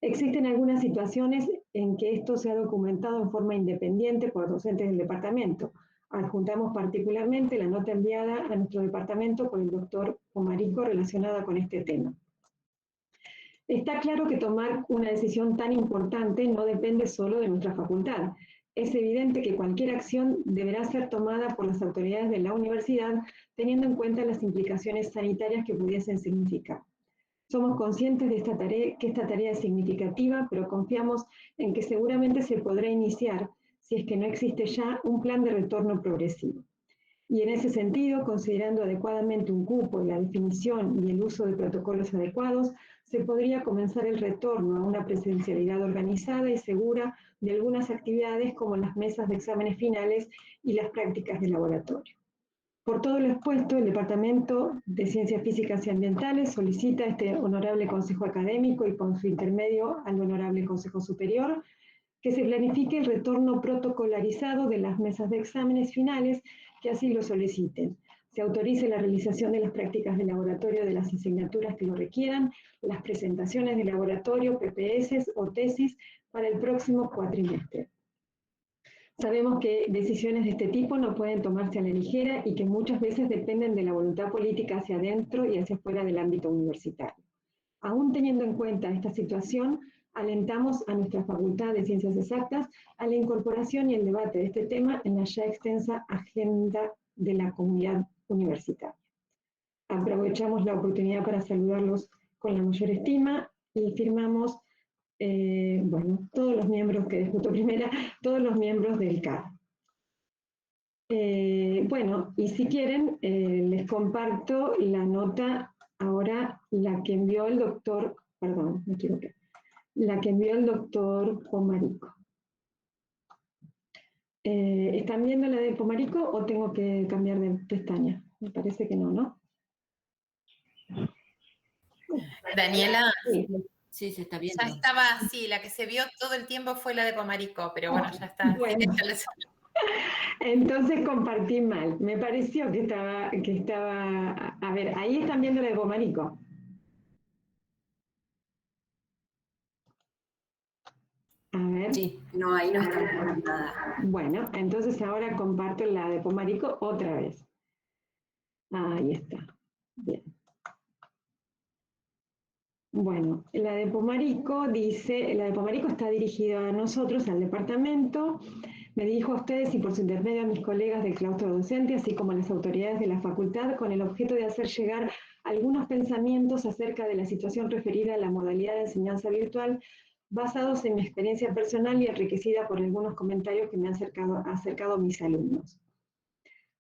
Existen algunas situaciones en que esto se ha documentado en forma independiente por docentes del departamento. Adjuntamos particularmente la nota enviada a nuestro departamento por el doctor Omarico relacionada con este tema. Está claro que tomar una decisión tan importante no depende solo de nuestra facultad. Es evidente que cualquier acción deberá ser tomada por las autoridades de la universidad teniendo en cuenta las implicaciones sanitarias que pudiesen significar. Somos conscientes de que esta tarea es significativa, pero confiamos en que seguramente se podrá iniciar, si es que no existe ya, un plan de retorno progresivo. Y en ese sentido, considerando adecuadamente un cupo, la definición y el uso de protocolos adecuados, se podría comenzar el retorno a una presencialidad organizada y segura de algunas actividades como las mesas de exámenes finales y las prácticas de laboratorio. Por todo lo expuesto, el Departamento de Ciencias Físicas y Ambientales solicita a este Honorable Consejo Académico y por su intermedio al Honorable Consejo Superior que se planifique el retorno protocolarizado de las mesas de exámenes finales que así lo soliciten. Se autorice la realización de las prácticas de laboratorio de las asignaturas que lo requieran, las presentaciones de laboratorio, PPS o tesis para el próximo cuatrimestre. Sabemos que decisiones de este tipo no pueden tomarse a la ligera y que muchas veces dependen de la voluntad política hacia adentro y hacia afuera del ámbito universitario. Aún teniendo en cuenta esta situación, alentamos a nuestra Facultad de Ciencias Exactas a la incorporación y el debate de este tema en la ya extensa agenda de la comunidad universitaria. Aprovechamos la oportunidad para saludarlos con la mayor estima y firmamos bueno, todos los miembros que discuto primera, todos los miembros del CAD. Bueno, y si quieren, les comparto la nota ahora, la que envió el doctor, perdón, me equivoqué, la que envió el doctor Pomarico. ¿Están viendo la de Pomarico o tengo que cambiar de pestaña? Me parece que no, ¿no?
Daniela.
Sí, se está viendo.
Ya estaba, sí, la que se vio todo el tiempo fue la de Pomarico, pero bueno, ya está.
Bueno. Entonces compartí mal. Me pareció que estaba, a ver, ahí están viendo la de Pomarico. A ver.
Sí, no, ahí no está nada.
Bueno, entonces ahora comparto la de Pomarico otra vez. Ahí está. Bien. Bueno, la de Pomarico dice, la de Pomarico está dirigida a nosotros, al departamento. Me dirijo a ustedes y por su intermedio a mis colegas del claustro docente, así como a las autoridades de la facultad, con el objeto de hacer llegar algunos pensamientos acerca de la situación referida a la modalidad de enseñanza virtual, basados en mi experiencia personal y enriquecida por algunos comentarios que me han acercado mis alumnos.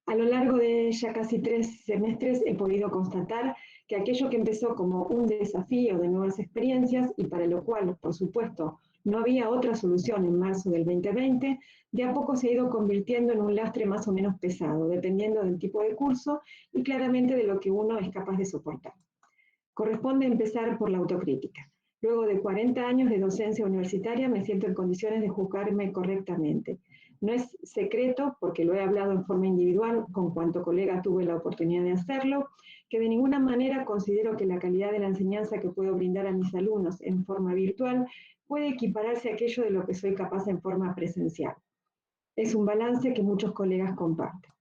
A lo largo de ya casi 3 semestres he podido constatar que aquello que empezó como un desafío de nuevas experiencias y para lo cual, por supuesto, no había otra solución en marzo del 2020, de a poco se ha ido convirtiendo en un lastre más o menos pesado, dependiendo del tipo de curso y claramente de lo que uno es capaz de soportar. Corresponde empezar por la autocrítica. Luego de 40 años de docencia universitaria me siento en condiciones de juzgarme correctamente. No es secreto, porque lo he hablado en forma individual con cuanto colega tuve la oportunidad de hacerlo, que de ninguna manera considero que la calidad de la enseñanza que puedo brindar a mis alumnos en forma virtual puede equipararse a aquello de lo que soy capaz en forma presencial. Es un balance que muchos colegas comparten.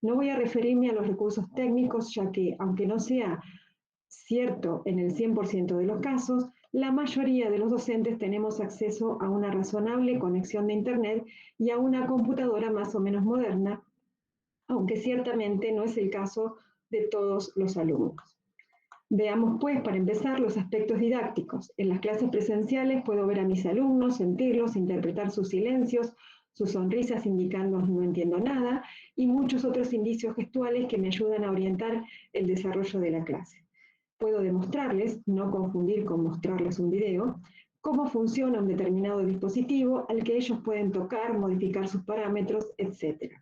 No voy a referirme a los recursos técnicos, ya que, aunque no sea cierto en el 100% de los casos, la mayoría de los docentes tenemos acceso a una razonable conexión de Internet y a una computadora más o menos moderna, aunque ciertamente no es el caso de todos los alumnos. Veamos pues, para empezar, los aspectos didácticos. En las clases presenciales puedo ver a mis alumnos, sentirlos, interpretar sus silencios, sus sonrisas indicando no entiendo nada, y muchos otros indicios gestuales que me ayudan a orientar el desarrollo de la clase. Puedo demostrarles, no confundir con mostrarles un video, cómo funciona un determinado dispositivo al que ellos pueden tocar, modificar sus parámetros, etc.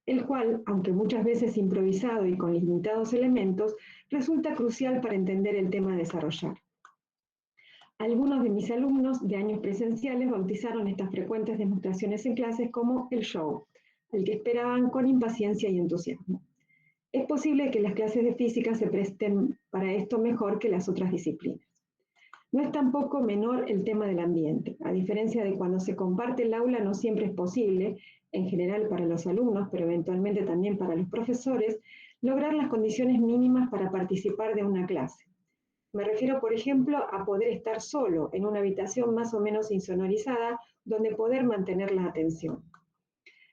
El cual, aunque muchas veces improvisado y con limitados elementos, resulta crucial para entender el tema a desarrollar. Algunos de mis alumnos de años presenciales bautizaron estas frecuentes demostraciones en clases como el show, al que esperaban con impaciencia y entusiasmo. Es posible que las clases de física se presten para esto mejor que las otras disciplinas. No es tampoco menor el tema del ambiente. A diferencia de cuando se comparte el aula, no siempre es posible, en general para los alumnos, pero eventualmente también para los profesores, lograr las condiciones mínimas para participar de una clase. Me refiero, por ejemplo, a poder estar solo en una habitación más o menos insonorizada, donde poder mantener la atención.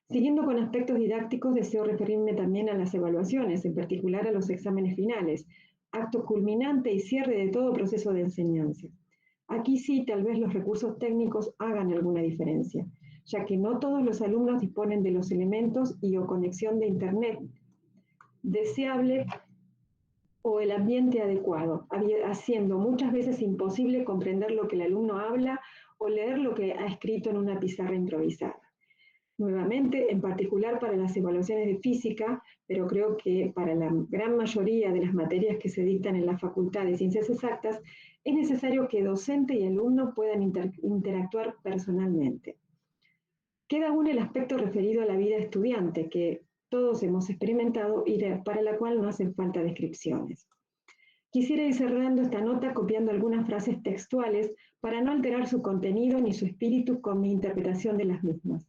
Siguiendo con aspectos didácticos, deseo referirme también a las evaluaciones, en particular a los exámenes finales, acto culminante y cierre de todo proceso de enseñanza. Aquí sí, tal vez los recursos técnicos hagan alguna diferencia, ya que no todos los alumnos disponen de los elementos y o conexión de Internet deseable o el ambiente adecuado, haciendo muchas veces imposible comprender lo que el alumno habla o leer lo que ha escrito en una pizarra improvisada. Nuevamente, en particular para las evaluaciones de física, pero creo que para la gran mayoría de las materias que se dictan en la Facultad de Ciencias Exactas, es necesario que docente y alumno puedan interactuar personalmente. Queda aún el aspecto referido a la vida estudiante, que todos hemos experimentado y para la cual no hacen falta descripciones. Quisiera ir cerrando esta nota copiando algunas frases textuales para no alterar su contenido ni su espíritu con mi interpretación de las mismas,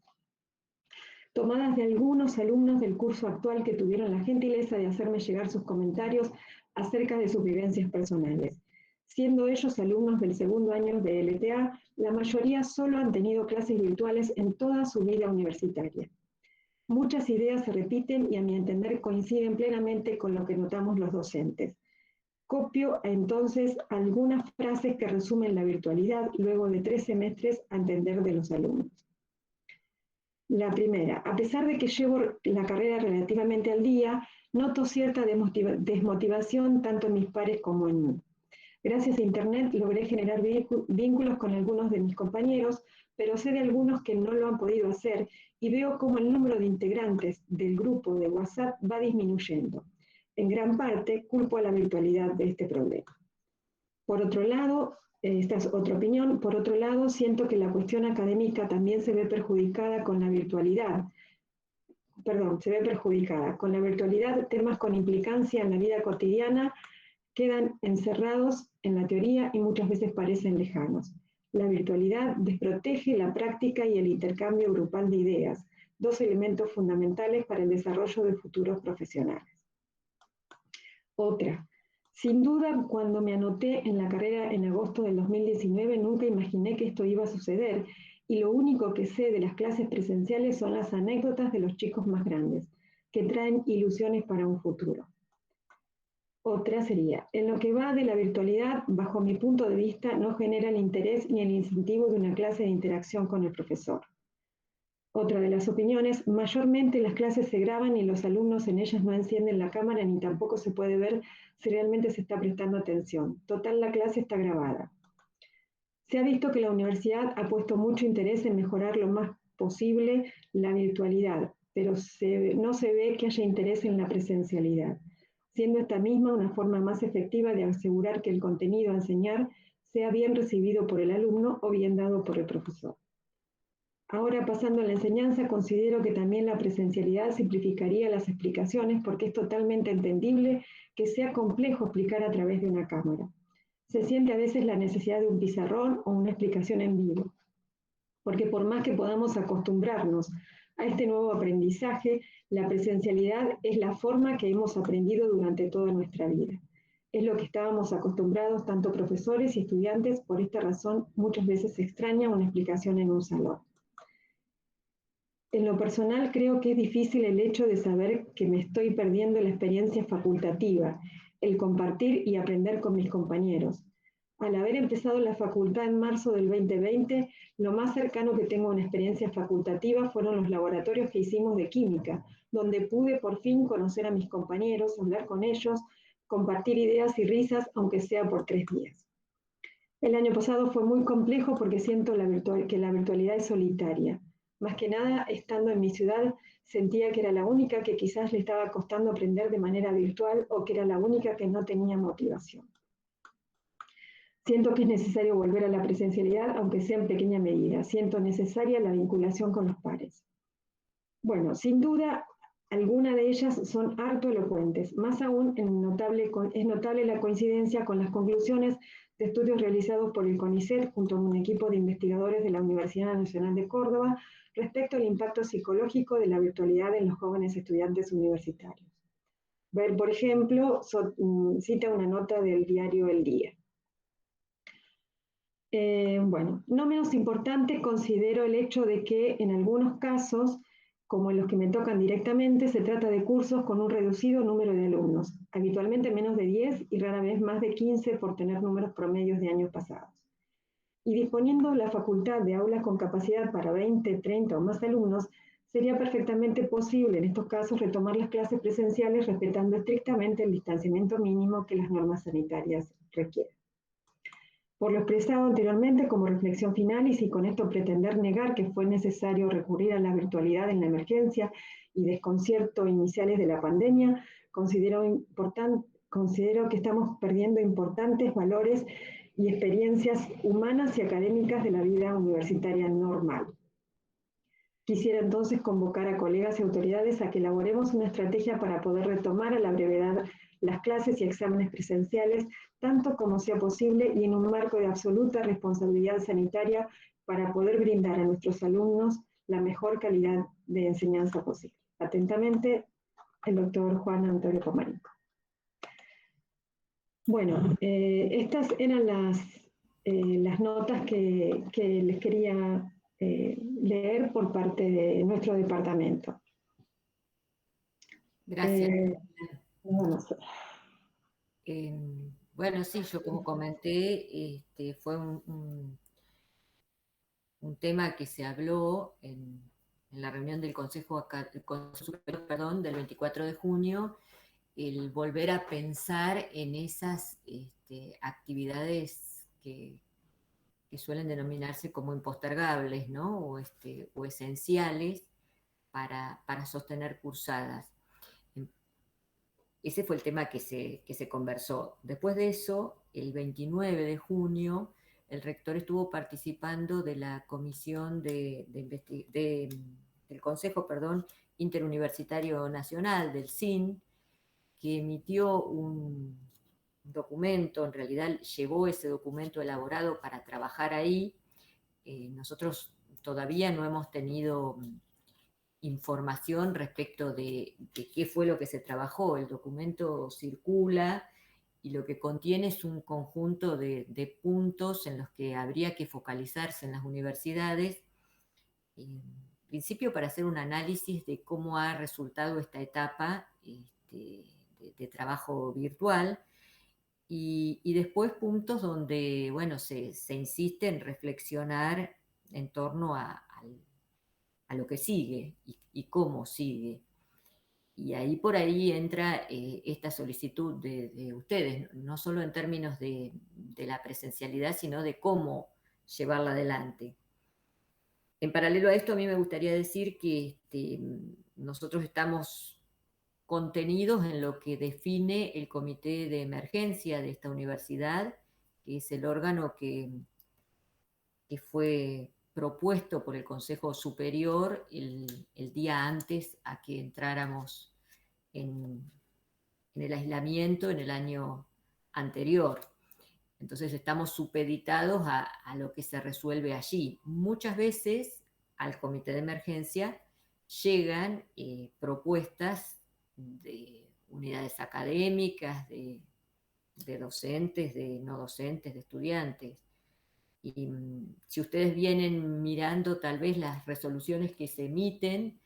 tomadas de algunos alumnos del curso actual que tuvieron la gentileza de hacerme llegar sus comentarios acerca de sus vivencias personales. Siendo ellos alumnos del segundo año de LTA, la mayoría solo han tenido clases virtuales en toda su vida universitaria. Muchas ideas se repiten y a mi entender coinciden plenamente con lo que notamos los docentes. Copio entonces algunas frases que resumen la virtualidad luego de 3 semestres a entender de los alumnos. La primera, a pesar de que llevo la carrera relativamente al día, noto cierta desmotivación tanto en mis pares como en mí. Gracias a Internet logré generar vínculos con algunos de mis compañeros, pero sé de algunos que no lo han podido hacer y veo cómo el número de integrantes del grupo de WhatsApp va disminuyendo. En gran parte, culpo a la virtualidad de este problema. Por otro lado, esta es otra opinión, por otro lado, siento que la cuestión académica también se ve perjudicada con la virtualidad. Con la virtualidad, temas con implicancia en la vida cotidiana quedan encerrados en la teoría y muchas veces parecen lejanos. La virtualidad desprotege la práctica y el intercambio grupal de ideas, dos elementos fundamentales para el desarrollo de futuros profesionales. Otra, sin duda, cuando me anoté en la carrera en agosto del 2019, nunca imaginé que esto iba a suceder, y lo único que sé de las clases presenciales son las anécdotas de los chicos más grandes, que traen ilusiones para un futuro. Otra sería, en lo que va de la virtualidad, bajo mi punto de vista, no genera el interés ni el incentivo de una clase de interacción con el profesor. Otra de las opiniones, mayormente las clases se graban y los alumnos en ellas no encienden la cámara ni tampoco se puede ver si realmente se está prestando atención. Total, la clase está grabada. Se ha visto que la universidad ha puesto mucho interés en mejorar lo más posible la virtualidad, pero no se ve que haya interés en la presencialidad, siendo esta misma una forma más efectiva de asegurar que el contenido a enseñar sea bien recibido por el alumno o bien dado por el profesor. Ahora, pasando a la enseñanza, considero que también la presencialidad simplificaría las explicaciones porque es totalmente entendible que sea complejo explicar a través de una cámara. Se siente a veces la necesidad de un pizarrón o una explicación en vivo, porque por más que podamos acostumbrarnos a este nuevo aprendizaje, la presencialidad es la forma que hemos aprendido durante toda nuestra vida. Es lo que estábamos acostumbrados tanto profesores y estudiantes, por esta razón muchas veces se extraña una explicación en un salón. En lo personal creo que es difícil el hecho de saber que me estoy perdiendo la experiencia facultativa, el compartir y aprender con mis compañeros. Al haber empezado la facultad en marzo del 2020, lo más cercano que tengo a una experiencia facultativa fueron los laboratorios que hicimos de química, donde pude por fin conocer a mis compañeros, hablar con ellos, compartir ideas y risas, aunque sea por 3 días. El año pasado fue muy complejo porque siento que la virtualidad es solitaria. Más que nada, estando en mi ciudad, sentía que era la única que quizás le estaba costando aprender de manera virtual o que era la única que no tenía motivación. Siento que es necesario volver a la presencialidad, aunque sea en pequeña medida. Siento necesaria la vinculación con los pares. Bueno, sin duda, algunas de ellas son harto elocuentes. Más aún, es notable la coincidencia con las conclusiones de estudios realizados por el CONICET junto a un equipo de investigadores de la Universidad Nacional de Córdoba respecto al impacto psicológico de la virtualidad en los jóvenes estudiantes universitarios. Ver, por ejemplo, cita una nota del diario El Día. Bueno, no menos importante considero el hecho de que en algunos casos, como en los que me tocan directamente, se trata de cursos con un reducido número de alumnos, habitualmente menos de 10 y rara vez más de 15 por tener números promedios de años pasados. Y disponiendo la facultad de aulas con capacidad para 20, 30 o más alumnos, sería perfectamente posible en estos casos retomar las clases presenciales respetando estrictamente el distanciamiento mínimo que las normas sanitarias requieren. Por lo expresado anteriormente como reflexión final y sin con esto pretender negar que fue necesario recurrir a la virtualidad en la emergencia y desconcierto iniciales de la pandemia, considero que estamos perdiendo importantes valores y experiencias humanas y académicas de la vida universitaria normal. Quisiera entonces convocar a colegas y autoridades a que elaboremos una estrategia para poder retomar a la brevedad las clases y exámenes presenciales, tanto como sea posible y en un marco de absoluta responsabilidad sanitaria para poder brindar a nuestros alumnos la mejor calidad de enseñanza posible. Atentamente, el doctor Juan Antonio Pomarico. Bueno, estas eran las notas que les quería leer por parte de nuestro departamento.
Gracias.
Bueno,
Bueno, sí, yo como comenté, fue un tema que se habló en la reunión del Consejo Superior, perdón, del 24 de junio, el volver a pensar en esas actividades que suelen denominarse como impostergables, ¿no? O esenciales para sostener cursadas. Ese fue el tema que se conversó. Después de eso, el 29 de junio, el rector estuvo participando de la comisión del Consejo, Interuniversitario Nacional, del CIN, que emitió un documento, en realidad llevó ese documento elaborado para trabajar ahí. Nosotros todavía no hemos tenido información respecto de qué fue lo que se trabajó. El documento circula y lo que contiene es un conjunto de puntos en los que habría que focalizarse en las universidades, en principio para hacer un análisis de cómo ha resultado esta etapa de trabajo virtual, y después puntos donde, bueno, se insiste en reflexionar en torno a lo que sigue y cómo sigue. Y ahí por ahí entra esta solicitud de ustedes, no solo en términos de la presencialidad, sino de cómo llevarla adelante. En paralelo a esto, a mí me gustaría decir que nosotros estamos contenidos en lo que define el comité de emergencia de esta universidad, que es el órgano que fue propuesto por el Consejo Superior el día antes a que entráramos en el aislamiento en el año anterior. Entonces estamos supeditados a lo que se resuelve allí. Muchas veces al comité de emergencia llegan propuestas de unidades académicas, de docentes, de no docentes, de estudiantes. Y si ustedes vienen mirando tal vez las resoluciones que se emiten,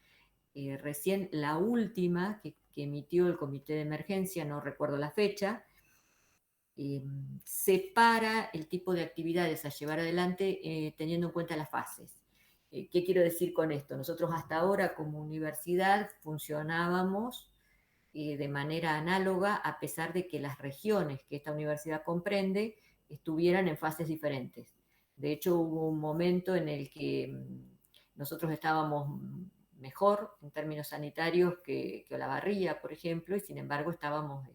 recién la última que emitió el comité de emergencia, no recuerdo la fecha, separa el tipo de actividades a llevar adelante teniendo en cuenta las fases. ¿Qué quiero decir con esto? Nosotros hasta ahora como universidad funcionábamos de manera análoga, a pesar de que las regiones que esta universidad comprende estuvieran en fases diferentes. De hecho, hubo un momento en el que nosotros estábamos mejor en términos sanitarios que Olavarría, por ejemplo, y sin embargo estábamos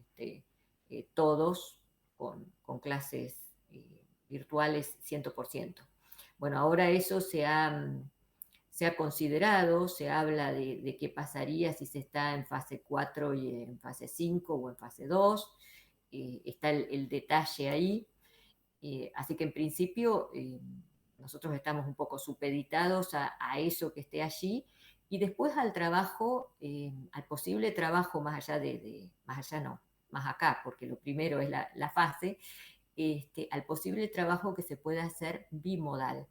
todos con clases virtuales 100%. Bueno, ahora eso se ha considerado, se habla de qué pasaría si se está en fase 4 y en fase 5 o en fase 2, está el detalle ahí, así que en principio nosotros estamos un poco supeditados a eso que esté allí, y después al trabajo, al posible trabajo más acá, porque lo primero es la fase, al posible trabajo que se pueda hacer bimodal.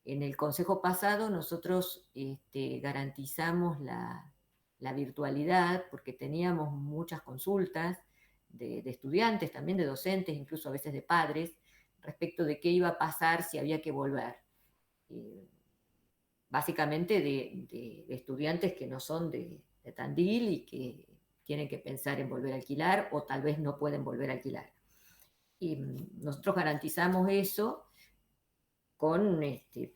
En el consejo pasado nosotros garantizamos la virtualidad porque teníamos muchas consultas de estudiantes, también de docentes, incluso a veces de padres, respecto de qué iba a pasar si había que volver. Básicamente de estudiantes que no son de Tandil y que tienen que pensar en volver a alquilar o tal vez no pueden volver a alquilar. Y nosotros garantizamos eso con,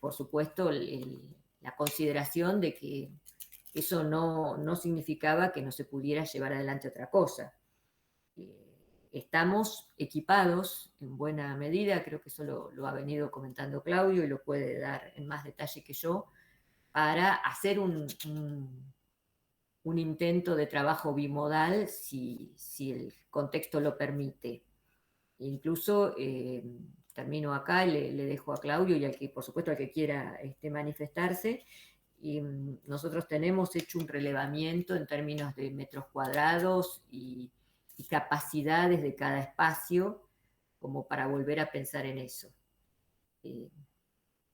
por supuesto, la consideración de que eso no significaba que no se pudiera llevar adelante otra cosa. Estamos equipados en buena medida, creo que eso lo ha venido comentando Claudio y lo puede dar en más detalle que yo, para hacer un intento de trabajo bimodal si el contexto lo permite. Incluso termino acá y le dejo a Claudio y por supuesto al que quiera manifestarse. Y nosotros tenemos hecho un relevamiento en términos de metros cuadrados y capacidades de cada espacio como para volver a pensar en eso.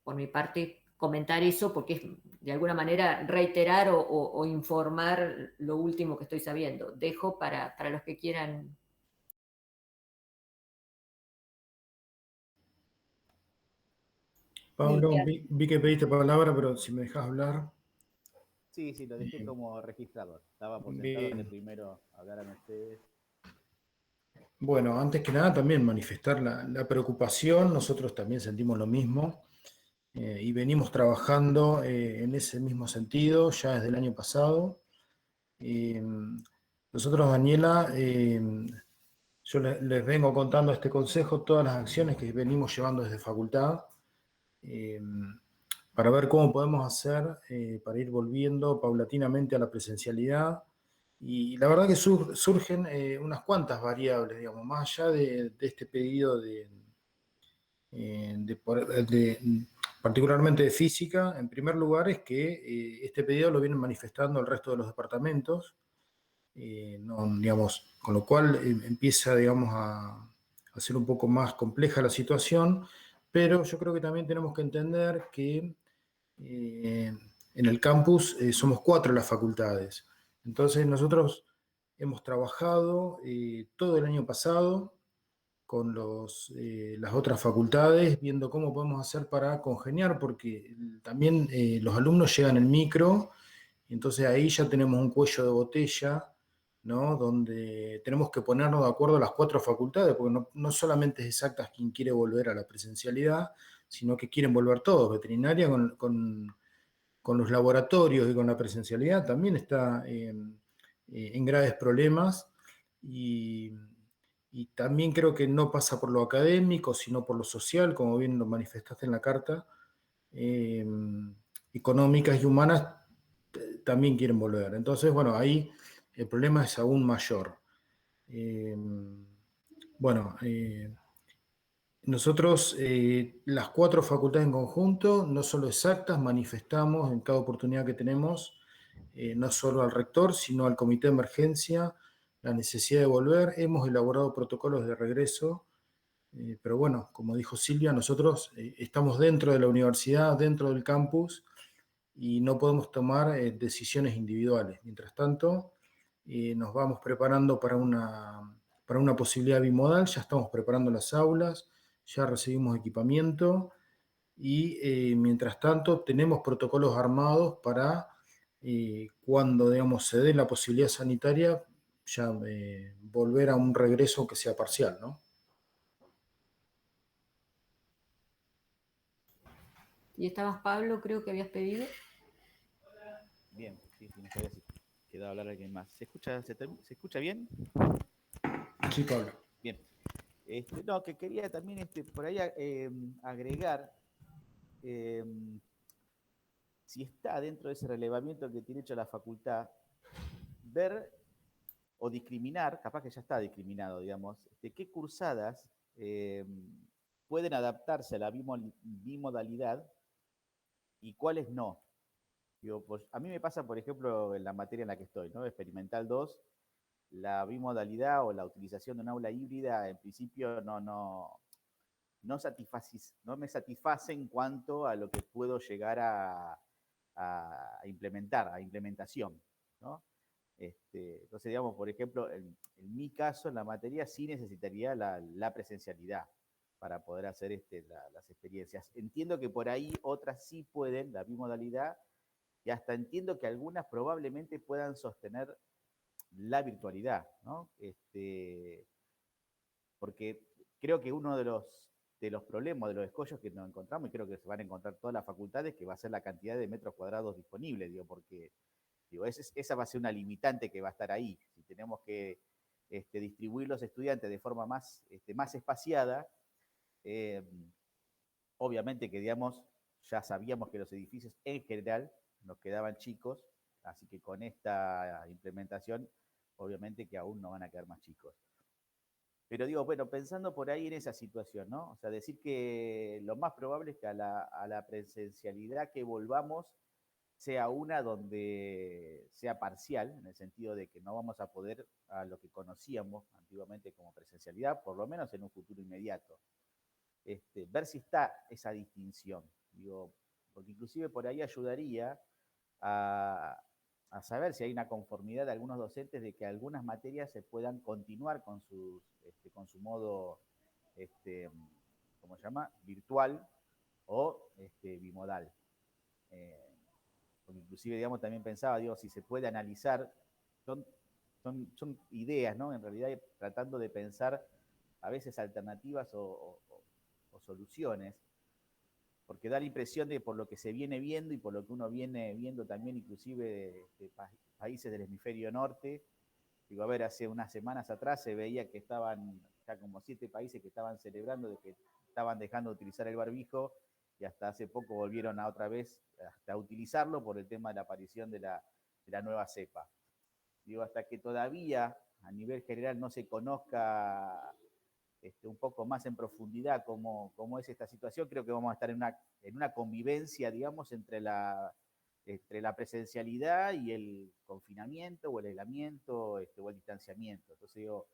Por mi parte, comentar eso porque es de alguna manera reiterar o informar lo último que estoy sabiendo. Dejo para los que quieran
Pablo, vi que pediste palabra, pero si me dejas hablar.
Sí, lo dejé como registrador. Estaba por sentado que primero hablaran ustedes.
Bueno, antes que nada también manifestar la preocupación. Nosotros también sentimos lo mismo y venimos trabajando en ese mismo sentido ya desde el año pasado. Nosotros, Daniela, yo les vengo contando a este consejo todas las acciones que venimos llevando desde facultad para ver cómo podemos hacer para ir volviendo paulatinamente a la presencialidad. Y la verdad que surgen unas cuantas variables, digamos, más allá de este pedido particularmente de física. En primer lugar es que este pedido lo vienen manifestando el resto de los departamentos, digamos, con lo cual empieza, digamos, a ser un poco más compleja la situación, pero yo creo que también tenemos que entender que en el campus somos 4 las facultades. Entonces nosotros hemos trabajado todo el año pasado con las otras facultades, viendo cómo podemos hacer para congeniar, porque también los alumnos llegan en micro, y entonces ahí ya tenemos un cuello de botella, ¿no? Donde tenemos que ponernos de acuerdo a las 4 facultades, porque no solamente es Exactas quien quiere volver a la presencialidad, sino que quieren volver todos. Veterinaria con los laboratorios y con la presencialidad también está en graves problemas, y también creo que no pasa por lo académico, sino por lo social, como bien lo manifestaste en la carta. Económicas y humanas también quieren volver. Entonces, bueno, ahí el problema es aún mayor. Nosotros, las 4 facultades en conjunto, no solo Exactas, manifestamos en cada oportunidad que tenemos, no solo al rector, sino al comité de emergencia, la necesidad de volver. Hemos elaborado protocolos de regreso, pero bueno, como dijo Silvia, nosotros estamos dentro de la universidad, dentro del campus, y no podemos tomar decisiones individuales. Mientras tanto, nos vamos preparando para una posibilidad bimodal, ya estamos preparando las aulas, ya recibimos equipamiento y mientras tanto tenemos protocolos armados para cuando, digamos, se dé la posibilidad sanitaria, ya volver a un regreso que sea parcial, ¿no?
Y estabas, Pablo, creo que habías pedido.
Bien, sí, no sabía si quedaba hablar alguien más. ¿Se escucha bien?
Sí, Pablo.
Bien. No, que quería también por ahí agregar si está dentro de ese relevamiento que tiene hecho la facultad, ver o discriminar, capaz que ya está discriminado, digamos, qué cursadas pueden adaptarse a la bimodalidad y cuáles no. Digo, pues, a mí me pasa, por ejemplo, en la materia en la que estoy, ¿no? Experimental 2, la bimodalidad o la utilización de un aula híbrida, en principio no me satisface en cuanto a lo que puedo llegar a implementar, a implementación, ¿no? Entonces, digamos, por ejemplo, en mi caso, en la materia, sí necesitaría la presencialidad para poder hacer las experiencias. Entiendo que por ahí otras sí pueden, la bimodalidad, y hasta entiendo que algunas probablemente puedan sostener la virtualidad, ¿no? Porque creo que uno de los problemas, de los escollos que nos encontramos, y creo que se van a encontrar todas las facultades, que va a ser la cantidad de metros cuadrados disponibles, digo, porque esa va a ser una limitante que va a estar ahí. Si tenemos que distribuir los estudiantes de forma más espaciada, obviamente que, digamos, ya sabíamos que los edificios en general nos quedaban chicos, así que con esta implementación, obviamente que aún no van a quedar más chicos. Pero digo, bueno, pensando por ahí en esa situación, ¿no? O sea, decir que lo más probable es que a la presencialidad que volvamos sea una donde sea parcial, en el sentido de que no vamos a poder a lo que conocíamos antiguamente como presencialidad, por lo menos en un futuro inmediato. Ver si está esa distinción, digo, porque inclusive por ahí ayudaría a saber si hay una conformidad de algunos docentes de que algunas materias se puedan continuar con su modo, ¿cómo se llama? Virtual, o bimodal. Porque inclusive, digamos, también pensaba, digo, si se puede analizar, son ideas, ¿no? En realidad tratando de pensar a veces alternativas o soluciones, porque da la impresión de por lo que se viene viendo y por lo que uno viene viendo también inclusive de países del hemisferio norte. Digo, a ver, hace unas semanas atrás se veía que estaban ya como 7 países que estaban celebrando de que estaban dejando de utilizar el barbijo y hasta hace poco volvieron a otra vez a utilizarlo por el tema de la aparición de la nueva cepa. Digo, hasta que todavía a nivel general no se conozca un poco más en profundidad cómo es esta situación, creo que vamos a estar en una convivencia, digamos, entre la presencialidad y el confinamiento o el aislamiento o el distanciamiento. Entonces digo,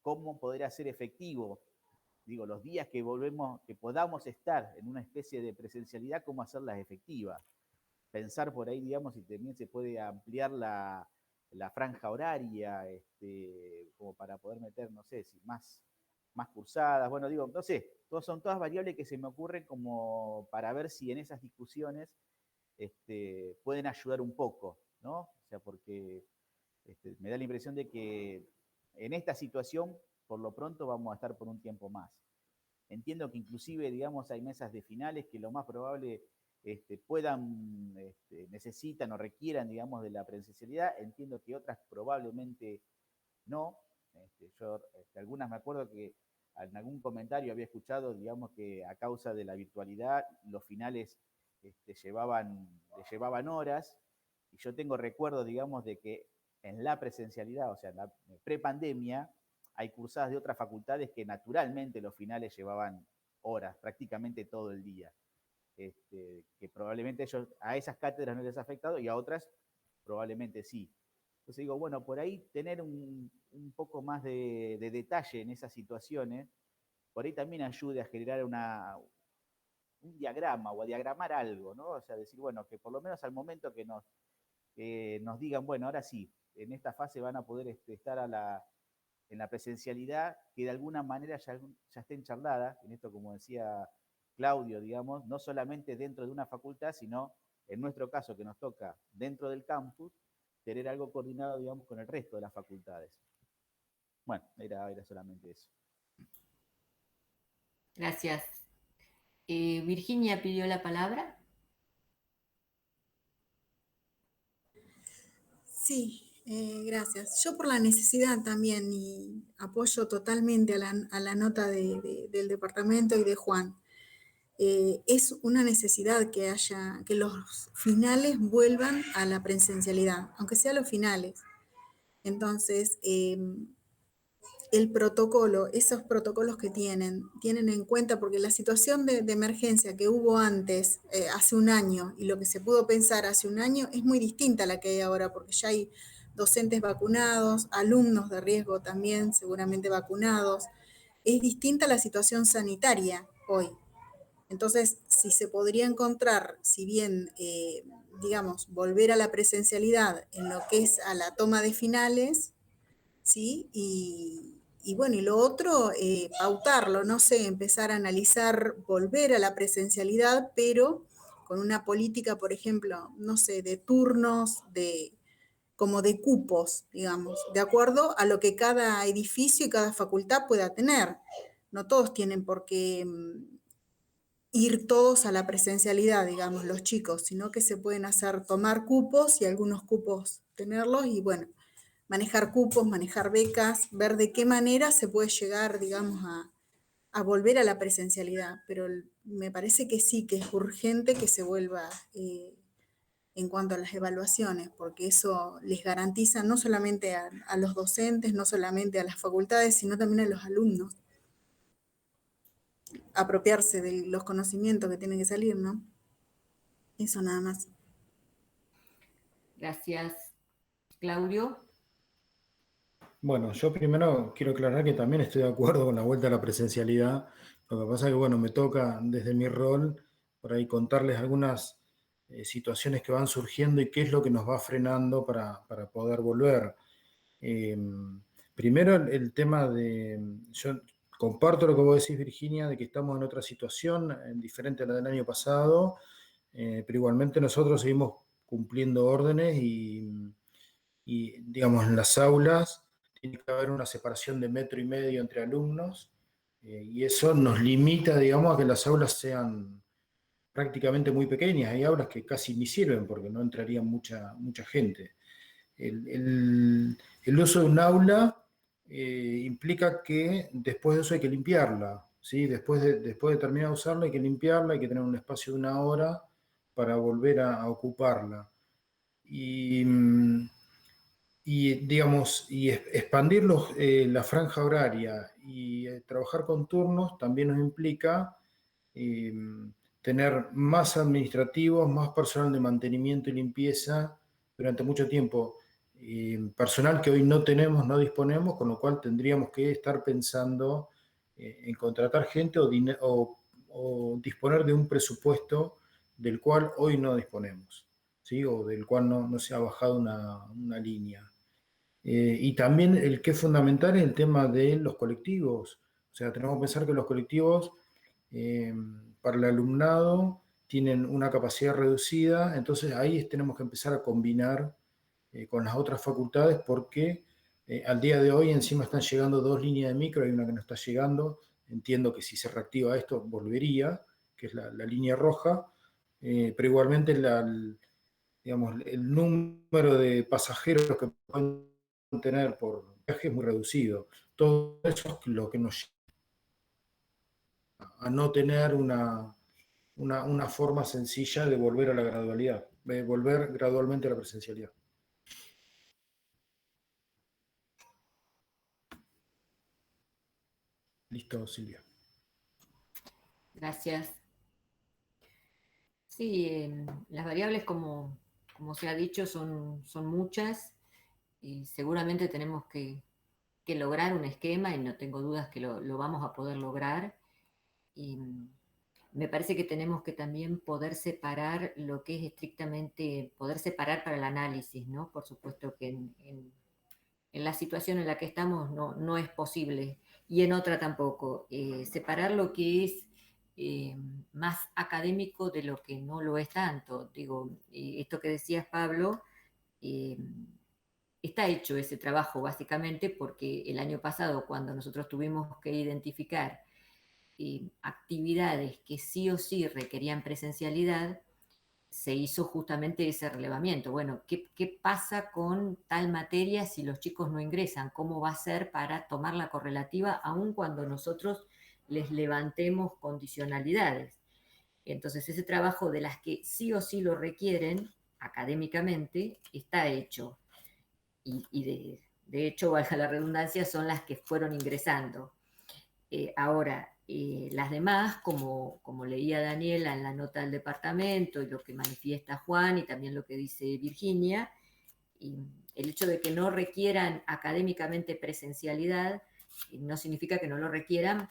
¿cómo poder hacer efectivo, digo, los días que podamos estar en una especie de presencialidad, cómo hacerlas efectivas? Pensar por ahí, digamos, si también se puede ampliar la franja horaria, como para poder meter, no sé, si más cursadas, bueno, digo, no sé, son todas variables que se me ocurren como para ver si en esas discusiones pueden ayudar un poco, ¿no? O sea, porque me da la impresión de que en esta situación, por lo pronto, vamos a estar por un tiempo más. Entiendo que inclusive, digamos, hay mesas de finales que lo más probable necesitan o requieran, digamos, de la presencialidad. Entiendo que otras probablemente no. Yo algunas me acuerdo que en algún comentario había escuchado, digamos, que a causa de la virtualidad los finales le llevaban horas, y yo tengo recuerdo, digamos, de que en la presencialidad, o sea, en la prepandemia, hay cursadas de otras facultades que naturalmente los finales llevaban horas, prácticamente todo el día. Que probablemente a esas cátedras no les ha afectado y a otras probablemente sí. Entonces digo, bueno, por ahí tener un poco más de detalle en esas situaciones, por ahí también ayude a generar un diagrama o a diagramar algo, ¿no? O sea, decir, bueno, que por lo menos al momento que nos digan, bueno, ahora sí, en esta fase van a poder estar en la presencialidad, que de alguna manera ya estén charladas, en esto como decía Claudio, digamos, no solamente dentro de una facultad, sino en nuestro caso que nos toca dentro del campus, tener algo coordinado, digamos, con el resto de las facultades. Bueno, era solamente eso.
Gracias. Virginia pidió la palabra.
Sí, gracias. Yo por la necesidad también, y apoyo totalmente a la nota del departamento y de Juan. Es una necesidad que los finales vuelvan a la presencialidad, aunque sea los finales. Entonces, el protocolo, esos protocolos que tienen en cuenta, porque la situación de emergencia que hubo antes, hace un año, y lo que se pudo pensar hace un año, es muy distinta a la que hay ahora, porque ya hay docentes vacunados, alumnos de riesgo también seguramente vacunados. Es distinta la situación sanitaria hoy. Entonces, si se podría encontrar, si bien, digamos, volver a la presencialidad en lo que es a la toma de finales, ¿sí? Y bueno, y lo otro, pautarlo, no sé, empezar a analizar, volver a la presencialidad, pero con una política, por ejemplo, no sé, de turnos, como de cupos, digamos, de acuerdo a lo que cada edificio y cada facultad pueda tener. No todos tienen por qué ir todos a la presencialidad, digamos, los chicos, sino que se pueden tomar cupos y algunos cupos tenerlos y bueno, manejar cupos, manejar becas, ver de qué manera se puede llegar, digamos, a volver a la presencialidad. Pero me parece que sí, que es urgente que se vuelva en cuanto a las evaluaciones, porque eso les garantiza no solamente a los docentes, no solamente a las facultades, sino también a los alumnos. Apropiarse de los conocimientos que tienen que salir, ¿no? Eso nada más.
Gracias. Claudio.
Bueno, yo primero quiero aclarar que también estoy de acuerdo con la vuelta a la presencialidad. Lo que pasa es que, bueno, me toca desde mi rol por ahí contarles algunas situaciones que van surgiendo y qué es lo que nos va frenando para poder volver. Primero el tema de, yo comparto lo que vos decís, Virginia, de que estamos en otra situación diferente a la del año pasado, pero igualmente nosotros seguimos cumpliendo órdenes y, digamos, en las aulas tiene que haber una separación de 1,5 metros entre alumnos, y eso nos limita, digamos, a que las aulas sean prácticamente muy pequeñas. Hay aulas que casi ni sirven porque no entraría mucha gente. El uso de un aula implica que después de eso hay que limpiarla, ¿sí? Después de terminar de usarla hay que limpiarla, hay que tener un espacio de 1 hora para volver a ocuparla. Digamos, expandir la franja horaria y trabajar con turnos también nos implica tener más administrativos, más personal de mantenimiento y limpieza durante mucho tiempo. Personal que hoy no tenemos, no disponemos, con lo cual tendríamos que estar pensando en contratar gente o disponer de un presupuesto del cual hoy no disponemos, ¿sí? O del cual no se ha bajado una línea. Y también el que es fundamental es el tema de los colectivos. O sea, tenemos que pensar que los colectivos para el alumnado tienen una capacidad reducida, entonces ahí tenemos que empezar a combinar con las otras facultades porque al día de hoy encima están llegando 2 líneas de micro, hay una que no está llegando, entiendo que si se reactiva esto volvería, que es la línea roja, pero igualmente digamos, el número de pasajeros que pueden tener por viaje es muy reducido. Todo eso es lo que nos lleva a no tener una forma sencilla de volver a la gradualidad, de volver gradualmente a la presencialidad. Listo, Silvia.
Gracias. Sí, las variables, como se ha dicho, son muchas y seguramente tenemos que lograr un esquema y no tengo dudas que lo vamos a poder lograr. Y me parece que tenemos que también poder separar lo que es estrictamente, poder separar para el análisis, ¿no? Por supuesto que en la situación en la que estamos no es posible, y en otra tampoco. Separar lo que es más académico de lo que no lo es tanto. Digo, esto que decías, Pablo, está hecho ese trabajo básicamente porque el año pasado, cuando nosotros tuvimos que identificar actividades que sí o sí requerían presencialidad, se hizo justamente ese relevamiento. Bueno, ¿qué pasa con tal materia si los chicos no ingresan? ¿Cómo va a ser para tomar la correlativa aun cuando nosotros les levantemos condicionalidades? Entonces, ese trabajo de las que sí o sí lo requieren académicamente está hecho. Y de hecho, valga la redundancia, son las que fueron ingresando. Ahora, las demás, como leía Daniela en la nota del departamento y lo que manifiesta Juan y también lo que dice Virginia, el hecho de que no requieran académicamente presencialidad no significa que no lo requieran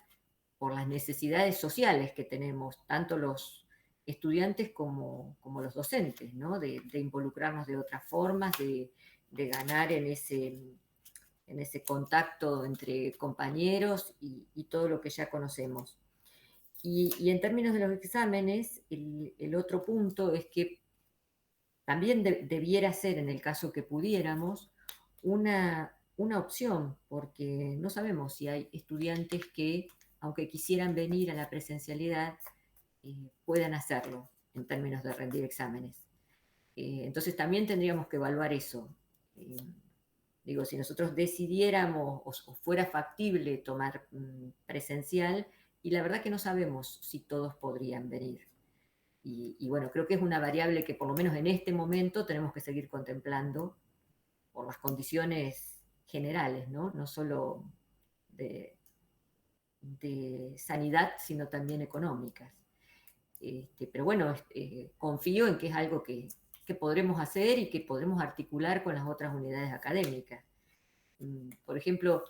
por las necesidades sociales que tenemos, tanto los estudiantes como los docentes, ¿no? De involucrarnos de otras formas, de ganar en ese contacto entre compañeros y todo lo que ya conocemos. Y en términos de los exámenes, el otro punto es que también debiera ser, en el caso que pudiéramos, una opción, porque no sabemos si hay estudiantes que, aunque quisieran venir a la presencialidad, puedan hacerlo en términos de rendir exámenes. Entonces también tendríamos que evaluar eso. Digo, si nosotros decidiéramos o fuera factible tomar presencial, y la verdad que no sabemos si todos podrían venir. Y bueno, creo que es una variable que por lo menos en este momento tenemos que seguir contemplando por las condiciones generales, no solo de sanidad, sino también económicas. Pero bueno, confío en que es algo que podremos hacer y que podremos articular con las otras unidades académicas. Por ejemplo,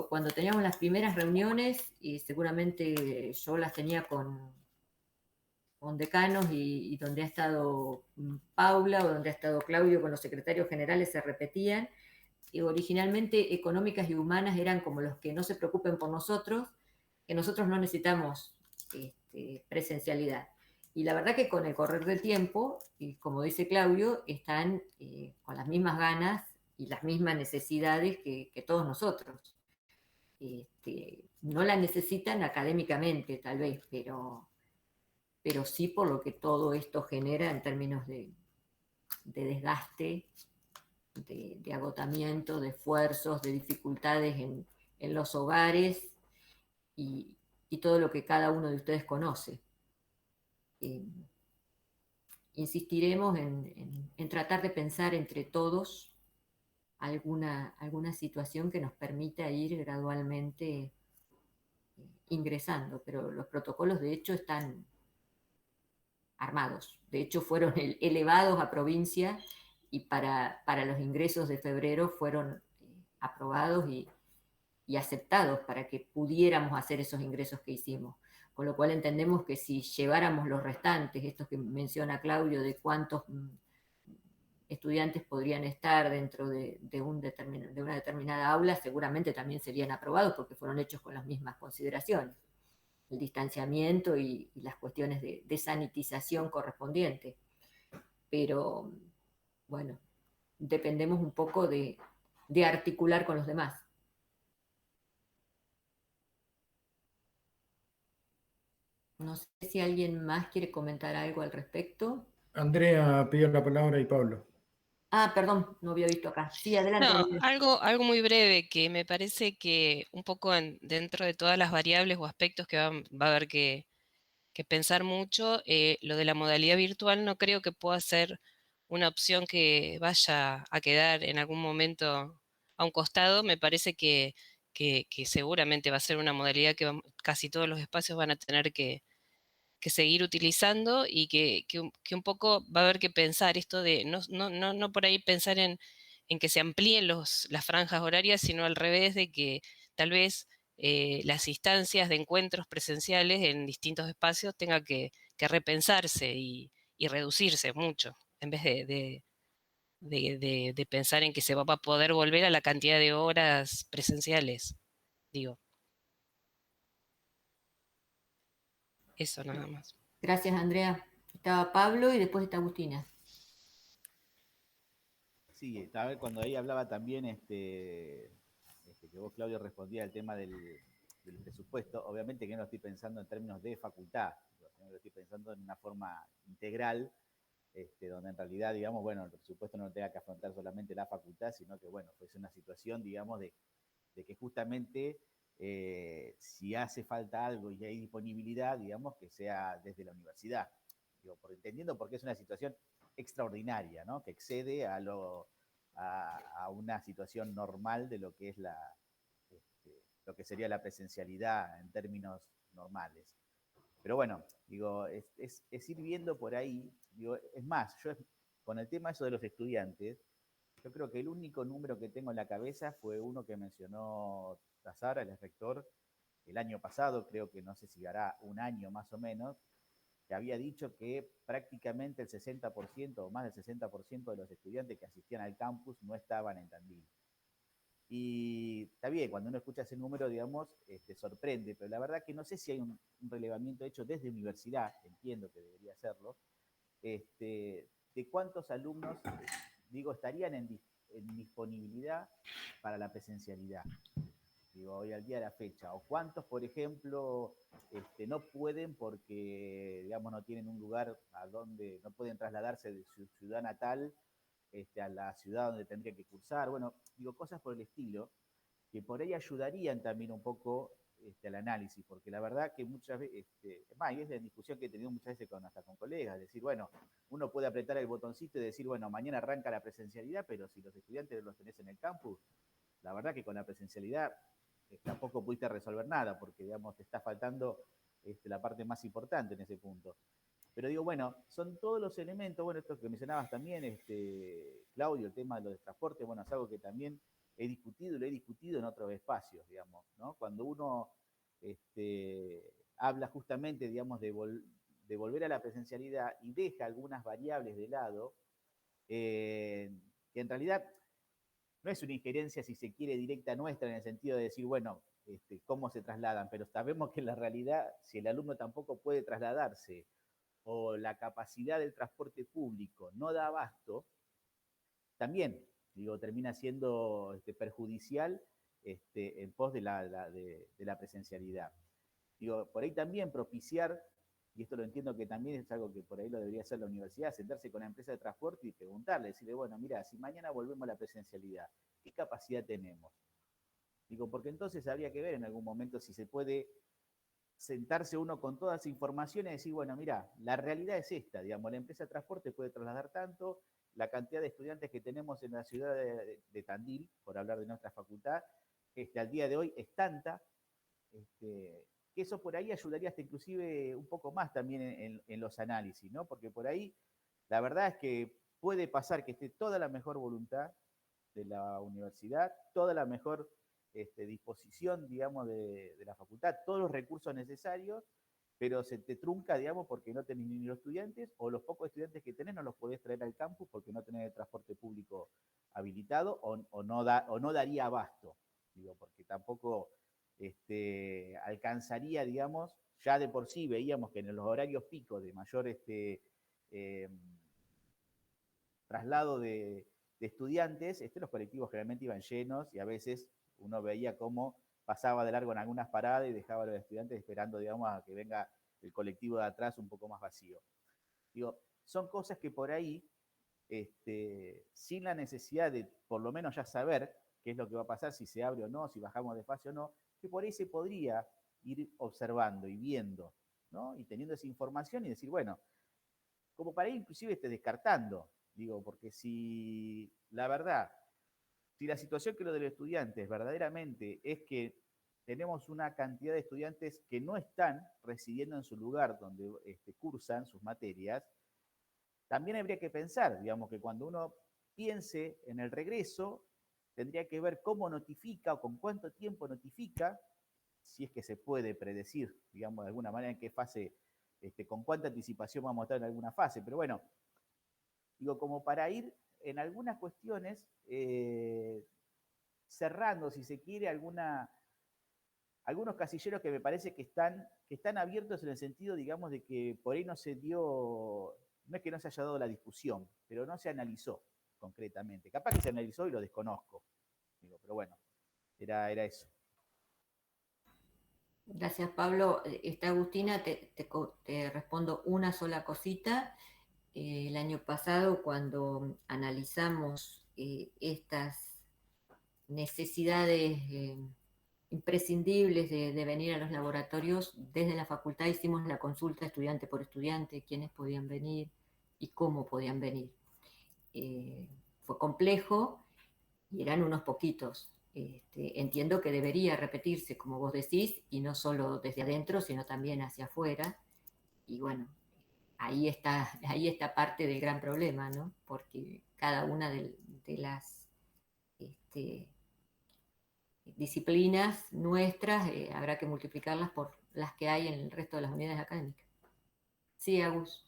cuando teníamos las primeras reuniones, y seguramente yo las tenía con decanos y donde ha estado Paula o donde ha estado Claudio con los secretarios generales se repetían, originalmente económicas y humanas eran como los que no se preocupen por nosotros, que nosotros no necesitamos presencialidad. Y la verdad que con el correr del tiempo, y como dice Claudio, están con las mismas ganas y las mismas necesidades que todos nosotros. No la necesitan académicamente, tal vez, pero sí por lo que todo esto genera en términos de desgaste, de agotamiento, de esfuerzos, de dificultades en los hogares y todo lo que cada uno de ustedes conoce. Insistiremos en tratar de pensar entre todos alguna situación que nos permita ir gradualmente ingresando, pero los protocolos de hecho están armados. De hecho fueron elevados a provincia y para los ingresos de febrero fueron aprobados y aceptados para que pudiéramos hacer esos ingresos que hicimos. Con lo cual entendemos que si lleváramos los restantes, estos que menciona Claudio, de cuántos estudiantes podrían estar dentro de una determinada aula, seguramente también serían aprobados porque fueron hechos con las mismas consideraciones. El distanciamiento y las cuestiones de sanitización correspondiente. Pero, bueno, dependemos un poco de articular con los demás. No sé si alguien más quiere comentar algo al respecto.
Andrea pidió la palabra y Pablo.
Ah, perdón, no había visto acá. Sí, adelante.
No, algo muy breve, que me parece que un poco dentro de todas las variables o aspectos que va a haber que pensar mucho, lo de la modalidad virtual no creo que pueda ser una opción que vaya a quedar en algún momento a un costado. Me parece que seguramente va a ser una modalidad que casi todos los espacios van a tener que seguir utilizando y que un poco va a haber que pensar esto de no por ahí pensar en que se amplíen las franjas horarias, sino al revés, de que tal vez las instancias de encuentros presenciales en distintos espacios tengan que repensarse y reducirse mucho, en vez de pensar en que se va a poder volver a la cantidad de horas presenciales, digo. Eso nada más.
Gracias, Andrea. Estaba Pablo y después está Agustina.
Sí, a ver, cuando ahí hablaba también, que vos, Claudio, respondía al tema del presupuesto, obviamente que no lo estoy pensando en términos de facultad, sino que lo estoy pensando en una forma integral, donde en realidad, digamos, bueno, el presupuesto no tenga que afrontar solamente la facultad, sino que, bueno, fuese una situación, digamos, de que justamente si hace falta algo y hay disponibilidad, digamos, que sea desde la universidad. Digo, entendiendo porque es una situación extraordinaria, ¿no? Que excede a una situación normal de lo que es lo que sería la presencialidad en términos normales. Pero bueno, digo, es ir viendo por ahí, digo, es más, yo con el tema eso de los estudiantes, yo creo que el único número que tengo en la cabeza fue uno que mencionó Tazara, el rector, el año pasado, creo que no sé si hará un año más o menos, que había dicho que prácticamente el 60% o más del 60% de los estudiantes que asistían al campus no estaban en Tandil. Y está bien, cuando uno escucha ese número, digamos, sorprende, pero la verdad que no sé si hay un relevamiento hecho desde universidad, entiendo que debería hacerlo, de cuántos alumnos, digo, estarían en disponibilidad para la presencialidad, digo, hoy al día de la fecha, o cuántos, por ejemplo, no pueden porque, digamos, no tienen un lugar a donde no pueden trasladarse de su ciudad natal a la ciudad donde tendrían que cursar, bueno, digo, cosas por el estilo, que por ahí ayudarían también un poco al análisis, porque la verdad que muchas veces, es más, y es la discusión que he tenido muchas veces hasta con colegas, decir, bueno, uno puede apretar el botoncito y decir, bueno, mañana arranca la presencialidad, pero si los estudiantes los tenés en el campus, la verdad que con la presencialidad tampoco pudiste resolver nada, porque, digamos, te está faltando la parte más importante en ese punto. Pero digo, bueno, son todos los elementos, bueno, esto que mencionabas también, Claudio, el tema de los transportes, bueno, es algo que también he discutido y lo he discutido en otros espacios, digamos, ¿no? Cuando uno habla justamente, digamos, de volver a la presencialidad y deja algunas variables de lado, que en realidad no es una injerencia, si se quiere, directa nuestra, en el sentido de decir, bueno, cómo se trasladan, pero sabemos que en la realidad, si el alumno tampoco puede trasladarse o la capacidad del transporte público no da abasto, también, digo, termina siendo perjudicial en pos de la presencialidad. Digo, por ahí también propiciar, y esto lo entiendo que también es algo que por ahí lo debería hacer la universidad, sentarse con la empresa de transporte y preguntarle, decirle, bueno, mira, si mañana volvemos a la presencialidad, ¿qué capacidad tenemos? Digo, porque entonces habría que ver en algún momento si se puede sentarse uno con toda esa información y decir, bueno, mira, la realidad es esta, digamos, la empresa de transporte puede trasladar tanto, la cantidad de estudiantes que tenemos en la ciudad de Tandil, por hablar de nuestra facultad, al día de hoy es tanta, que eso por ahí ayudaría hasta inclusive un poco más también en los análisis, ¿no? Porque por ahí la verdad es que puede pasar que esté toda la mejor voluntad de la universidad, toda la mejor disposición, digamos, de la facultad, todos los recursos necesarios, pero se te trunca, digamos, porque no tenés ni los estudiantes, o los pocos estudiantes que tenés no los podés traer al campus porque no tenés el transporte público habilitado o no daría abasto, digo, porque tampoco alcanzaría, digamos, ya de por sí veíamos que en los horarios picos de mayor traslado de estudiantes, los colectivos generalmente iban llenos y a veces uno veía cómo pasaba de largo en algunas paradas y dejaba a los estudiantes esperando, digamos, a que venga el colectivo de atrás un poco más vacío. Digo, son cosas que por ahí, sin la necesidad de por lo menos ya saber qué es lo que va a pasar, si se abre o no, si bajamos de fase o no, que por ahí se podría ir observando y viendo, ¿no? Y teniendo esa información y decir, bueno, como para ir inclusive descartando, digo, porque si la verdad, si la situación que lo de los estudiantes verdaderamente es que tenemos una cantidad de estudiantes que no están residiendo en su lugar donde cursan sus materias, también habría que pensar, digamos, que cuando uno piense en el regreso, tendría que ver cómo notifica o con cuánto tiempo notifica, si es que se puede predecir, digamos, de alguna manera en qué fase, con cuánta anticipación vamos a estar en alguna fase, pero bueno, digo, como para ir en algunas cuestiones cerrando, si se quiere, algunos casilleros que me parece que están abiertos en el sentido, digamos, de que por ahí no se dio, no es que no se haya dado la discusión, pero no se analizó concretamente. Capaz que se analizó y lo desconozco, digo, pero bueno, era eso.
Gracias, Pablo. Agustina, te respondo una sola cosita. El año pasado, cuando analizamos estas necesidades imprescindibles de venir a los laboratorios, desde la facultad hicimos la consulta estudiante por estudiante, quiénes podían venir y cómo podían venir. Fue complejo y eran unos poquitos. Entiendo que debería repetirse, como vos decís, y no solo desde adentro, sino también hacia afuera. Y bueno, ahí está parte del gran problema, ¿no? Porque cada una de las disciplinas nuestras habrá que multiplicarlas por las que hay en el resto de las unidades académicas. Sí, Agus.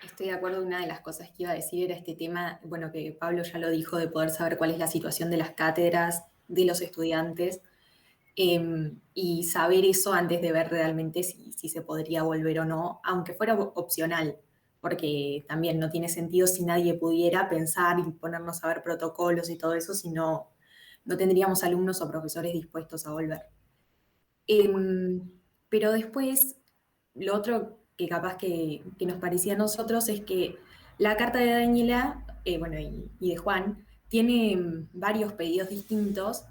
Estoy de acuerdo, una de las cosas que iba a decir era este tema, bueno, que Pablo ya lo dijo, de poder saber cuál es la situación de las cátedras, de los estudiantes, y saber eso antes de ver realmente si se podría volver o no, aunque fuera opcional, porque también no tiene sentido si nadie pudiera pensar y ponernos a ver protocolos y todo eso, si no tendríamos alumnos o profesores dispuestos a volver. Pero después, lo otro que capaz que nos parecía a nosotros es que la carta de Daniela, bueno, y de Juan, tiene varios pedidos distintos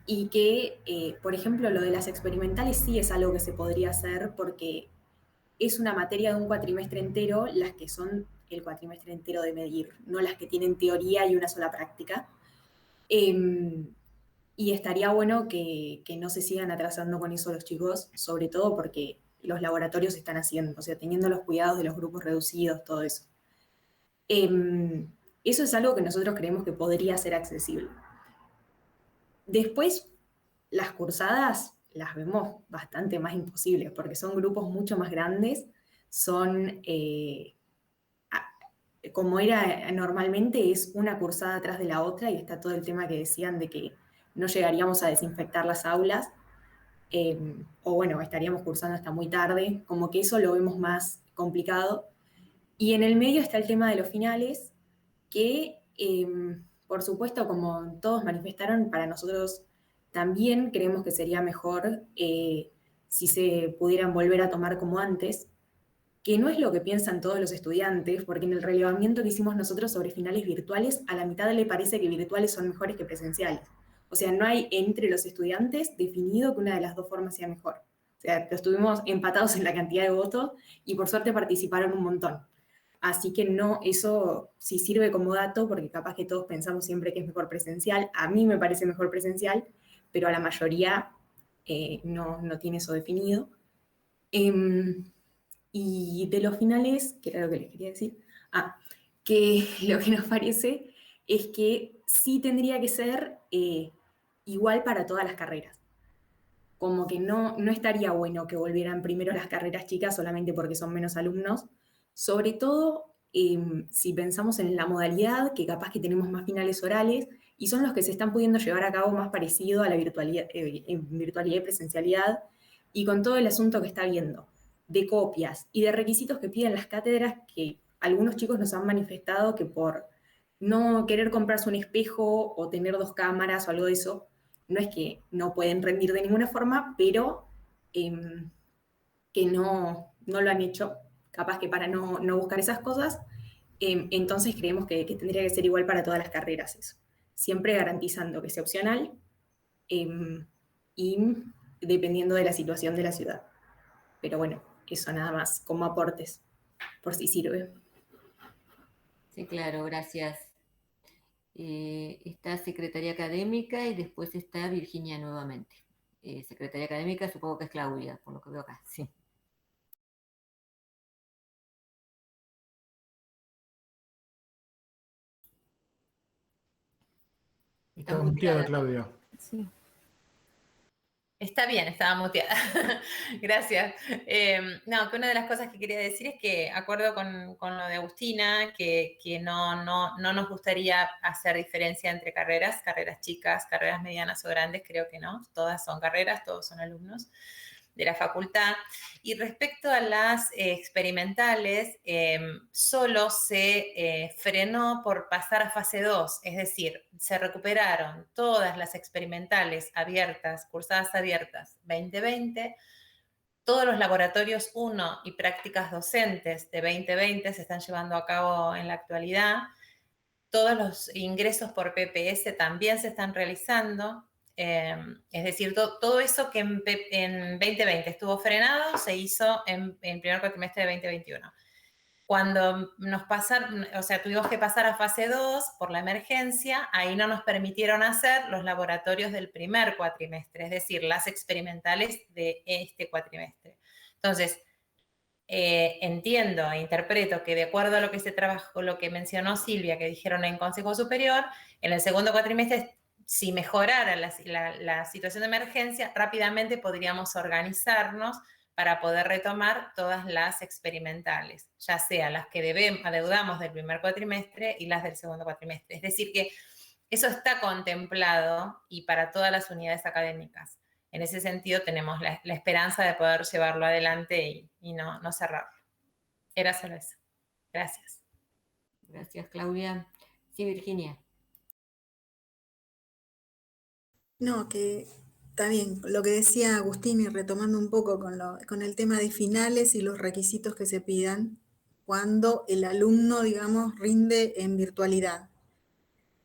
y que, por ejemplo, lo de las experimentales sí es algo que se podría hacer porque es una materia de un cuatrimestre entero, las que son el cuatrimestre entero de medir, no las que tienen teoría y una sola práctica. Y estaría bueno que no se sigan atrasando con eso los chicos, sobre todo porque los laboratorios están haciendo, o sea, teniendo los cuidados de los grupos reducidos, todo eso. Eso es algo que nosotros creemos que podría ser accesible. Después, las cursadas las vemos bastante más imposibles, porque son grupos mucho más grandes, son como era normalmente, es una cursada atrás de la otra y está todo el tema que decían de que no llegaríamos a desinfectar las aulas, o bueno, estaríamos cursando hasta muy tarde, como que eso lo vemos más complicado. Y en el medio está el tema de los finales, que por supuesto, como todos manifestaron, para nosotros también creemos que sería mejor si se pudieran volver a tomar como antes, que no es lo que piensan todos los estudiantes, porque en el relevamiento que hicimos nosotros sobre finales virtuales, a la mitad le parece que virtuales son mejores que presenciales. O sea, no hay entre los estudiantes definido que una de las dos formas sea mejor. O sea, estuvimos empatados en la cantidad de votos y por suerte participaron un montón. Así que no, eso sí sirve como dato, porque capaz que todos pensamos siempre que es mejor presencial. A mí me parece mejor presencial, pero a la mayoría no tiene eso definido. Y de los finales, que era lo que les quería decir, que lo que nos parece es que sí tendría que ser igual para todas las carreras. Como que no estaría bueno que volvieran primero las carreras chicas solamente porque son menos alumnos, sobre todo si pensamos en la modalidad, que capaz que tenemos más finales orales, y son los que se están pudiendo llevar a cabo más parecido a la virtualidad, en virtualidad y presencialidad, y con todo el asunto que está habiendo de copias y de requisitos que piden las cátedras, que algunos chicos nos han manifestado que por no querer comprarse un espejo o tener 2 cámaras o algo de eso, no es que no pueden rendir de ninguna forma, pero que no lo han hecho, capaz que para no buscar esas cosas. Entonces creemos que tendría que ser igual para todas las carreras eso, siempre garantizando que sea opcional y dependiendo de la situación de la ciudad. Pero bueno, eso nada más, como aportes, por si sirve.
Sí, claro, gracias. Está Secretaría Académica y después está Virginia nuevamente. Secretaría Académica supongo que es Claudia, por lo que veo acá, sí.
Está muteada, Claudia.
Sí. Está bien, estaba muteada. Gracias. No, que una de las cosas que quería decir es que, acuerdo con lo de Agustina, que no nos gustaría hacer diferencia entre carreras chicas, carreras medianas o grandes, creo que no. Todas son carreras, todos son alumnos de la facultad. Y respecto a las experimentales, solo se frenó por pasar a fase 2, es decir, se recuperaron todas las experimentales abiertas, cursadas abiertas 2020, todos los laboratorios 1 y prácticas docentes de 2020 se están llevando a cabo en la actualidad, todos los ingresos por PPS también se están realizando. Es decir, todo eso que en 2020 estuvo frenado se hizo en primer cuatrimestre de 2021. Cuando nos pasaron, o sea, tuvimos que pasar a fase 2 por la emergencia, ahí no nos permitieron hacer los laboratorios del primer cuatrimestre, es decir, las experimentales de este cuatrimestre. Entonces, entiendo e interpreto que de acuerdo a lo que se trabajó, lo que mencionó Silvia, que dijeron en Consejo Superior, en el segundo cuatrimestre, si mejorara la situación de emergencia, rápidamente podríamos organizarnos para poder retomar todas las experimentales, ya sea las que adeudamos del primer cuatrimestre y las del segundo cuatrimestre. Es decir, que eso está contemplado y para todas las unidades académicas. En ese sentido tenemos la esperanza de poder llevarlo adelante y no cerrarlo. Era solo eso. Gracias.
Gracias, Claudia. Sí, Virginia.
No, que está bien, lo que decía Agustín y retomando un poco con el tema de finales y los requisitos que se pidan cuando el alumno, digamos, rinde en virtualidad.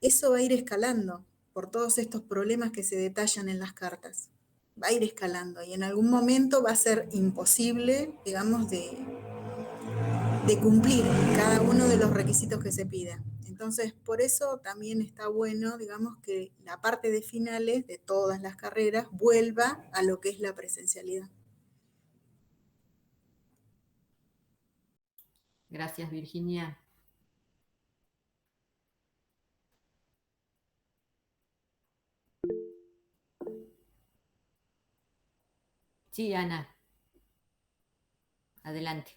Eso va a ir escalando por todos estos problemas que se detallan en las cartas. Va a ir escalando y en algún momento va a ser imposible, digamos, de cumplir cada uno de los requisitos que se pida. Entonces, por eso también está bueno, digamos, que la parte de finales de todas las carreras vuelva a lo que es la presencialidad.
Gracias, Virginia. Sí, Ana. Adelante.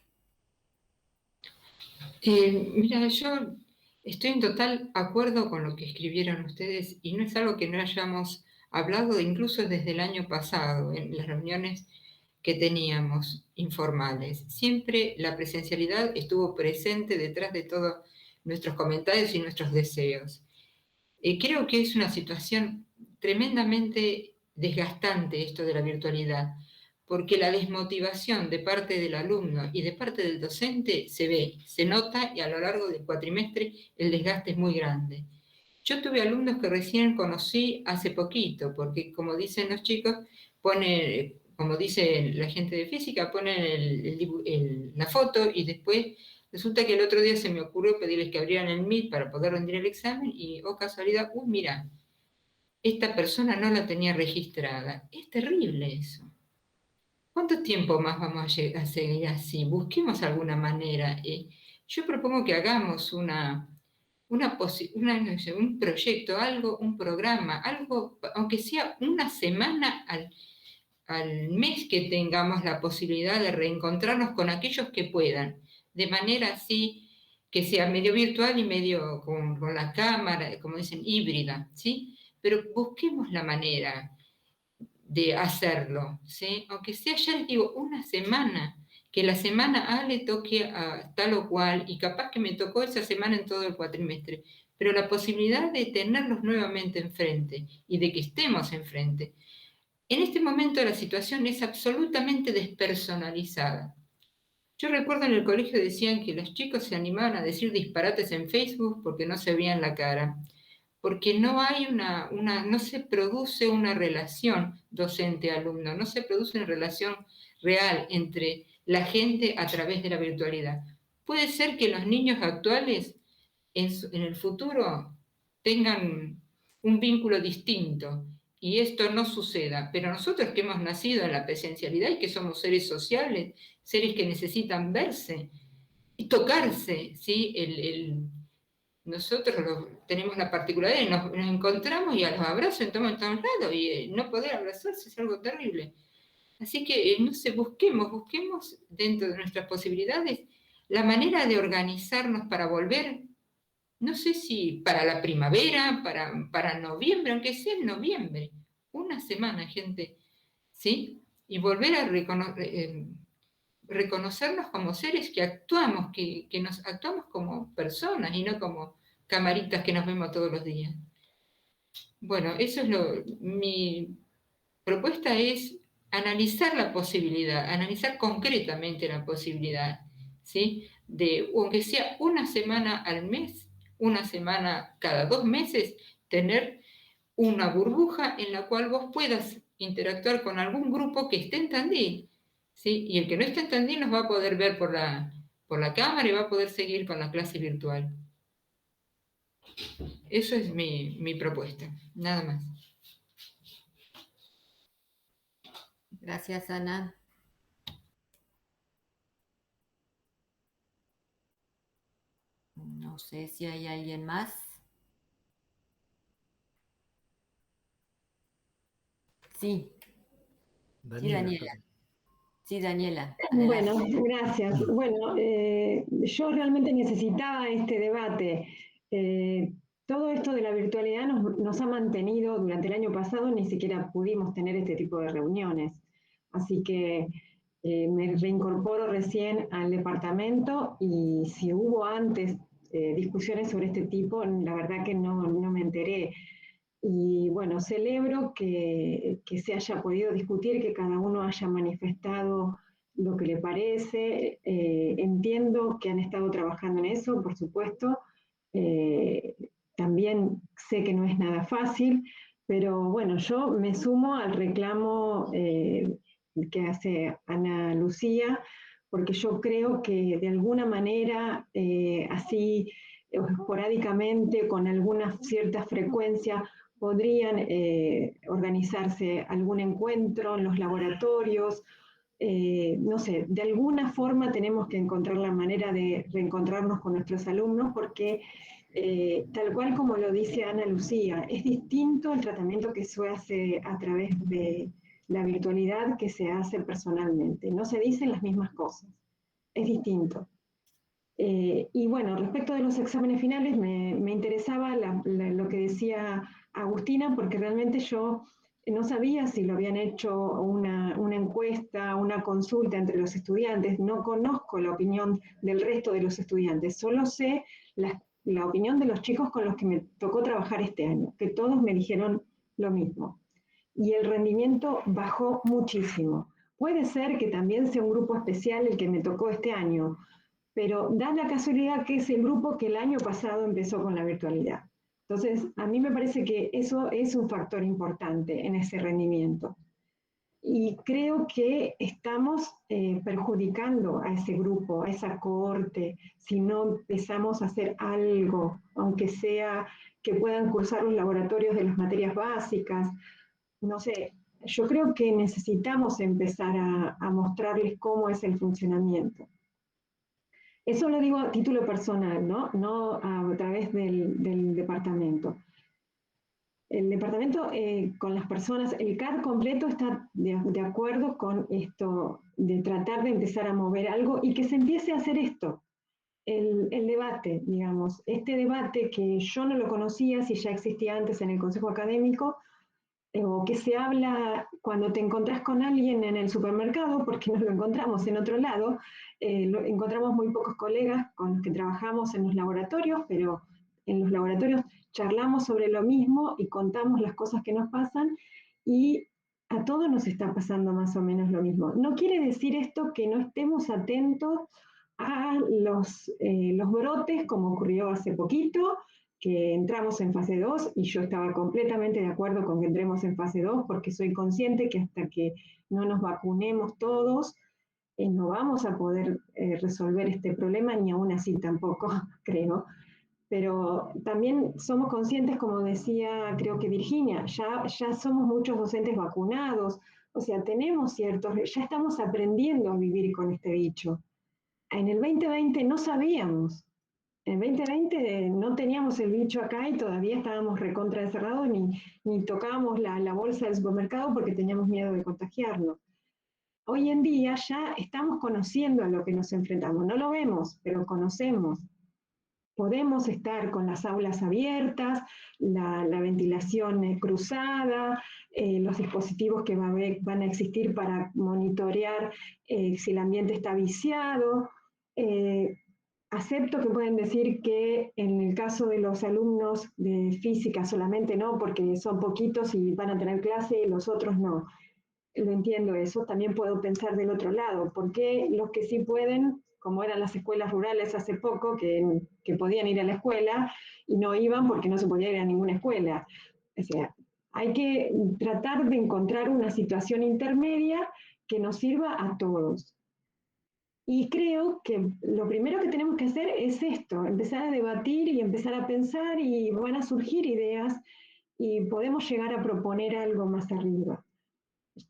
Mira, yo estoy en total acuerdo con lo que escribieron ustedes y no es algo que no hayamos hablado incluso desde el año pasado en las reuniones que teníamos informales. Siempre la presencialidad estuvo presente detrás de todos nuestros comentarios y nuestros deseos. Creo que es una situación tremendamente desgastante esto de la virtualidad, porque la desmotivación de parte del alumno y de parte del docente se ve, se nota y a lo largo del cuatrimestre el desgaste es muy grande. Yo tuve alumnos que recién conocí hace poquito, porque como dicen los chicos, como dice la gente de física, ponen la foto y después resulta que el otro día se me ocurrió pedirles que abrieran el Meet para poder rendir el examen y, oh casualidad, mira, esta persona no la tenía registrada. Es terrible eso. ¿Cuánto tiempo más vamos a seguir así? Busquemos alguna manera. Yo propongo que hagamos un proyecto, un programa, algo, aunque sea una semana al mes que tengamos la posibilidad de reencontrarnos con aquellos que puedan, de manera así que sea medio virtual y medio con la cámara, como dicen, híbrida, ¿sí? Pero busquemos la manera de hacerlo, ¿sí? Aunque sea, ya les digo, una semana, que la semana A le toque a tal o cual, y capaz que me tocó esa semana en todo el cuatrimestre, pero la posibilidad de tenerlos nuevamente enfrente y de que estemos enfrente. En este momento la situación es absolutamente despersonalizada. Yo recuerdo en el colegio decían que los chicos se animaban a decir disparates en Facebook porque no se veían la cara, porque no hay no se produce una relación docente-alumno, no se produce una relación real entre la gente a través de la virtualidad. Puede ser que los niños actuales en el futuro tengan un vínculo distinto y esto no suceda, pero nosotros que hemos nacido en la presencialidad y que somos seres sociales, seres que necesitan verse y tocarse, ¿sí? Nosotros tenemos la particularidad, nos encontramos y a los abrazos en todos lados y no poder abrazarse es algo terrible. Así que, no sé, busquemos dentro de nuestras posibilidades la manera de organizarnos para volver, no sé si para la primavera, para noviembre, aunque sea en noviembre, una semana, gente, ¿sí? Y volver a reconocernos como seres que actuamos, que nos actuamos como personas y no como camaritas que nos vemos todos los días. Bueno, eso es mi propuesta es analizar la posibilidad, analizar concretamente la posibilidad, ¿sí? De, aunque sea una semana al mes, una semana cada 2 meses, tener una burbuja en la cual vos puedas interactuar con algún grupo que esté en Tandil, ¿sí? Y el que no esté en Tandil nos va a poder ver por la cámara y va a poder seguir con la clase virtual. Eso es mi propuesta, nada más.
Gracias, Ana. No sé si hay alguien más. Sí.
Daniela.
Sí, Daniela.
Bueno, gracias. Bueno, yo realmente necesitaba este debate. Todo esto de la virtualidad nos ha mantenido durante el año pasado, ni siquiera pudimos tener este tipo de reuniones. Así que me reincorporo recién al departamento y si hubo antes discusiones sobre este tipo, la verdad que no me enteré. Y bueno, celebro que se haya podido discutir, que cada uno haya manifestado lo que le parece. Entiendo que han estado trabajando en eso, por supuesto. También sé que no es nada fácil, pero bueno, yo me sumo al reclamo que hace Ana Lucía, porque yo creo que de alguna manera, así esporádicamente, con alguna cierta frecuencia, podrían organizarse algún encuentro en los laboratorios, no sé, de alguna forma tenemos que encontrar la manera de reencontrarnos con nuestros alumnos porque tal cual como lo dice Ana Lucía, es distinto el tratamiento que se hace a través de la virtualidad que se hace personalmente. No se dicen las mismas cosas, es distinto. Y bueno, respecto de los exámenes finales, me interesaba lo que decía Agustina, porque realmente yo no sabía si lo habían hecho una encuesta, una consulta entre los estudiantes, no conozco la opinión del resto de los estudiantes, solo sé la opinión de los chicos con los que me tocó trabajar este año, que todos me dijeron lo mismo. Y el rendimiento bajó muchísimo. Puede ser que también sea un grupo especial el que me tocó este año, pero da la casualidad que es el grupo que el año pasado empezó con la virtualidad. Entonces, a mí me parece que eso es un factor importante en ese rendimiento. Y creo que estamos perjudicando a ese grupo, a esa cohorte, si no empezamos a hacer algo, aunque sea que puedan cursar los laboratorios de las materias básicas. No sé, yo creo que necesitamos empezar a mostrarles cómo es el funcionamiento. Eso lo digo a título personal, ¿no? No a través del departamento. El departamento con las personas, el CAD completo está de acuerdo con esto, de tratar de empezar a mover algo y que se empiece a hacer esto, el debate, digamos. Este debate que yo no lo conocía, si ya existía antes en el Consejo Académico, o que se habla cuando te encontrás con alguien en el supermercado, porque no lo encontramos en otro lado, encontramos muy pocos colegas con los que trabajamos en los laboratorios, pero en los laboratorios charlamos sobre lo mismo y contamos las cosas que nos pasan, y a todos nos está pasando más o menos lo mismo. No quiere decir esto que no estemos atentos a los brotes, como ocurrió hace poquito, que entramos en fase 2, y yo estaba completamente de acuerdo con que entremos en fase 2, porque soy consciente que hasta que no nos vacunemos todos, no vamos a poder resolver este problema, ni aún así tampoco, creo. Pero también somos conscientes, como decía, creo que Virginia, ya somos muchos docentes vacunados, o sea, tenemos ya estamos aprendiendo a vivir con este bicho. En el 2020 no sabíamos. En 2020 no teníamos el bicho acá y todavía estábamos recontra encerrados, ni tocábamos la bolsa del supermercado porque teníamos miedo de contagiarnos. Hoy en día ya estamos conociendo a lo que nos enfrentamos. No lo vemos, pero conocemos. Podemos estar con las aulas abiertas, la ventilación cruzada, los dispositivos que van a existir para monitorear si el ambiente está viciado. Acepto que pueden decir que en el caso de los alumnos de física solamente no, porque son poquitos y van a tener clase y los otros no. Lo entiendo eso. También puedo pensar del otro lado. ¿Por qué los que sí pueden, como eran las escuelas rurales hace poco, que podían ir a la escuela y no iban porque no se podía ir a ninguna escuela? O sea, hay que tratar de encontrar una situación intermedia que nos sirva a todos. Y creo que lo primero que tenemos que hacer es esto, empezar a debatir y empezar a pensar, y van a surgir ideas y podemos llegar a proponer algo más arriba.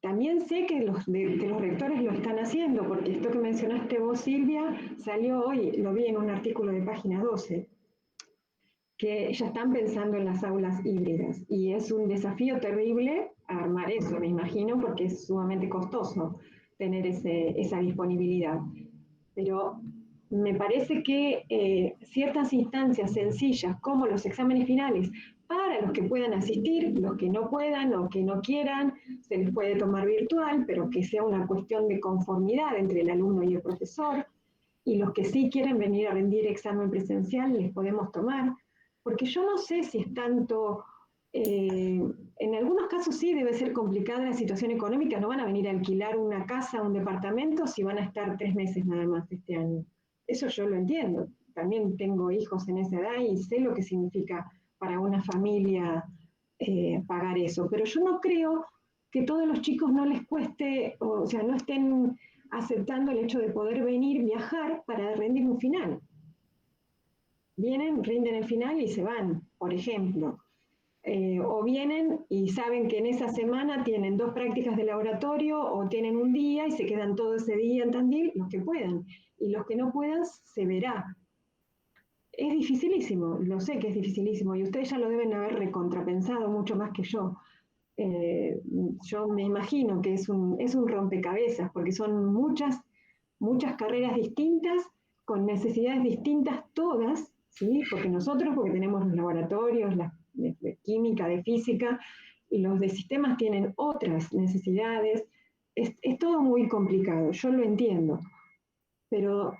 También sé que los rectores lo están haciendo, porque esto que mencionaste vos, Silvia, salió hoy, lo vi en un artículo de Página 12, que ya están pensando en las aulas híbridas, y es un desafío terrible armar eso, me imagino, porque es sumamente costoso tener esa disponibilidad. Pero me parece que ciertas instancias sencillas, como los exámenes finales, para los que puedan asistir, los que no puedan o que no quieran, se les puede tomar virtual, pero que sea una cuestión de conformidad entre el alumno y el profesor, y los que sí quieren venir a rendir examen presencial, les podemos tomar, porque yo no sé si es tanto... en algunos casos sí debe ser complicada la situación económica, no van a venir a alquilar una casa, un departamento, si van a estar 3 meses nada más este año. Eso yo lo entiendo. También tengo hijos en esa edad y sé lo que significa para una familia pagar eso. Pero yo no creo que todos los chicos no les cueste, o sea, no estén aceptando el hecho de poder venir, viajar para rendir un final. Vienen, rinden el final y se van, por ejemplo. O vienen y saben que en esa semana tienen 2 prácticas de laboratorio o tienen un día y se quedan todo ese día en Tandil, los que puedan. Y los que no puedan, se verá. Es dificilísimo, lo sé que es dificilísimo, y ustedes ya lo deben haber recontrapensado mucho más que yo. Yo me imagino que es un rompecabezas, porque son muchas carreras distintas con necesidades distintas todas, ¿sí? Porque tenemos los laboratorios, de química, de física, y los de sistemas tienen otras necesidades. Es todo muy complicado, yo lo entiendo, pero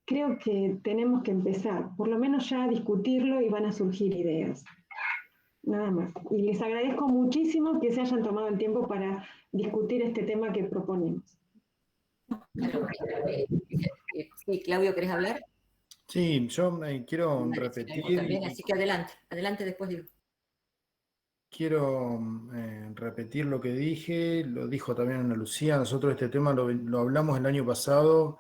creo que tenemos que empezar, por lo menos ya a discutirlo y van a surgir ideas. Nada más. Y les agradezco muchísimo que se hayan tomado el tiempo para discutir este tema que proponemos.
Sí, Claudio, ¿querés hablar?
Sí, yo quiero
También,
repetir,
así que adelante después digo.
quiero repetir lo que dije, lo dijo también Ana Lucía. Nosotros este tema lo hablamos el año pasado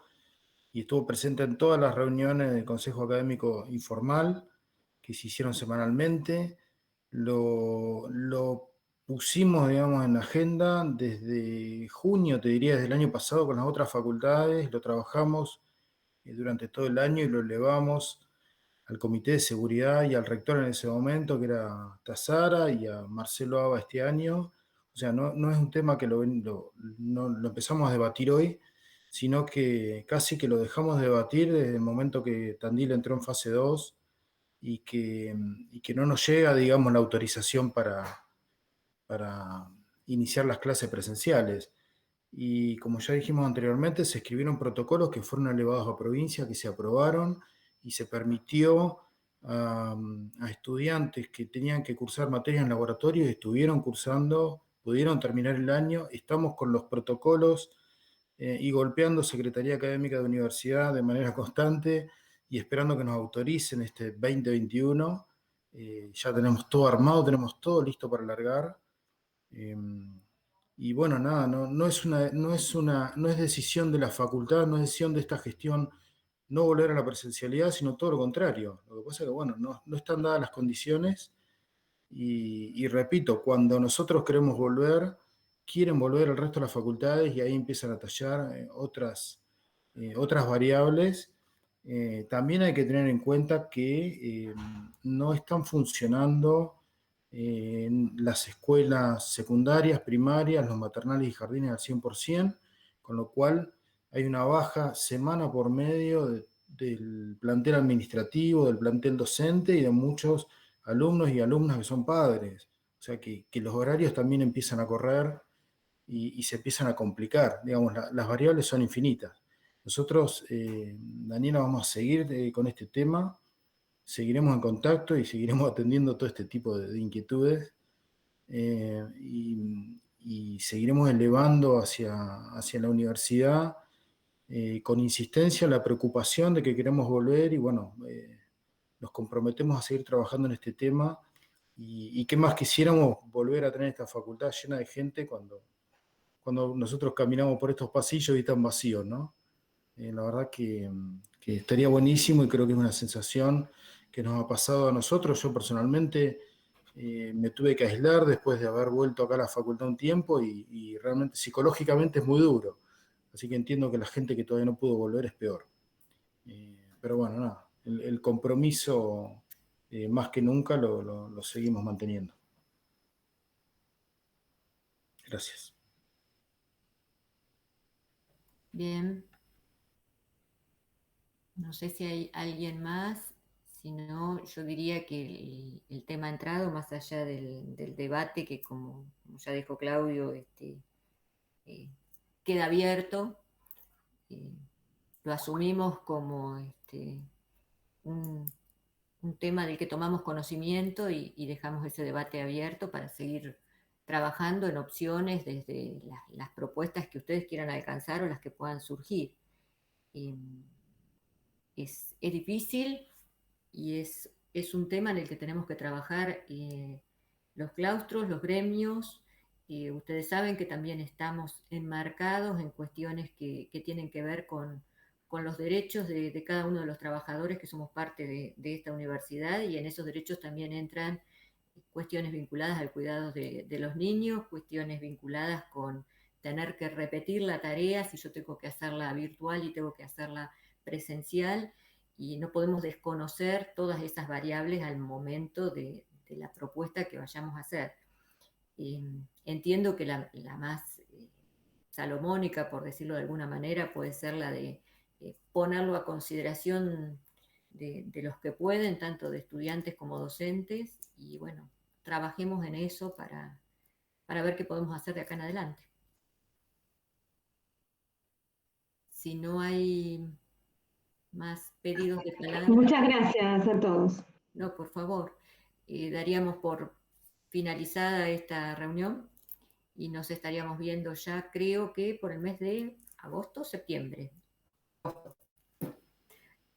y estuvo presente en todas las reuniones del Consejo Académico Informal que se hicieron semanalmente. Lo pusimos, digamos, en la agenda desde junio, te diría, desde el año pasado con las otras facultades, lo trabajamos durante todo el año y lo elevamos al Comité de Seguridad y al rector en ese momento, que era Tazara, y a Marcelo Aba este año. O sea, no es un tema que lo empezamos a debatir hoy, sino que casi que lo dejamos de debatir desde el momento que Tandil entró en fase 2 y que no nos llega, digamos, la autorización para iniciar las clases presenciales. Y como ya dijimos anteriormente, se escribieron protocolos que fueron elevados a provincia, que se aprobaron y se permitió a estudiantes que tenían que cursar materias en laboratorio y estuvieron cursando, pudieron terminar el año. Estamos con los protocolos y golpeando Secretaría Académica de Universidad de manera constante y esperando que nos autoricen este 2021. Ya tenemos todo armado, tenemos todo listo para largar. Y bueno, nada, no es decisión de la facultad, no es decisión de esta gestión no volver a la presencialidad, sino todo lo contrario. Lo que pasa es que, bueno, no están dadas las condiciones y repito, cuando nosotros queremos volver, quieren volver el resto de las facultades y ahí empiezan a tallar otras variables. También hay que tener en cuenta que no están funcionando en las escuelas secundarias, primarias, los maternales y jardines al 100%, con lo cual hay una baja semana por medio del plantel administrativo, del plantel docente y de muchos alumnos y alumnas que son padres. O sea que los horarios también empiezan a correr y se empiezan a complicar. Digamos, las variables son infinitas. Nosotros, Daniela, vamos a seguir con este tema. Seguiremos en contacto y seguiremos atendiendo todo este tipo de inquietudes y seguiremos elevando hacia la universidad con insistencia la preocupación de que queremos volver y bueno, nos comprometemos a seguir trabajando en este tema y qué más quisiéramos volver a tener esta facultad llena de gente cuando nosotros caminamos por estos pasillos y están vacíos, ¿no? La verdad que estaría buenísimo y creo que es una sensación que nos ha pasado a nosotros. Yo personalmente me tuve que aislar después de haber vuelto acá a la facultad un tiempo y realmente psicológicamente es muy duro. Así que entiendo que la gente que todavía no pudo volver es peor. Pero bueno, nada, el compromiso más que nunca lo seguimos manteniendo. Gracias.
Bien. No sé si hay alguien más, si no, yo diría que el tema ha entrado más allá del debate que como ya dijo Claudio, queda abierto. Lo asumimos como un tema del que tomamos conocimiento y dejamos ese debate abierto para seguir trabajando en opciones desde las propuestas que ustedes quieran alcanzar o las que puedan surgir. Es difícil y es un tema en el que tenemos que trabajar los claustros, los gremios. Ustedes saben que también estamos enmarcados en cuestiones que tienen que ver con los derechos de cada uno de los trabajadores que somos parte de esta universidad y en esos derechos también entran cuestiones vinculadas al cuidado de los niños, cuestiones vinculadas con tener que repetir la tarea si yo tengo que hacerla virtual y tengo que hacerla presencial y no podemos desconocer todas esas variables al momento de la propuesta que vayamos a hacer. Entiendo que la más salomónica, por decirlo de alguna manera, puede ser la de ponerlo a consideración de los que pueden, tanto de estudiantes como docentes, y bueno, trabajemos en eso para ver qué podemos hacer de acá en adelante. Si no hay más pedidos de palabra.
Muchas gracias a todos.
No, por favor. Daríamos por finalizada esta reunión y nos estaríamos viendo ya, creo que por el mes de agosto, septiembre.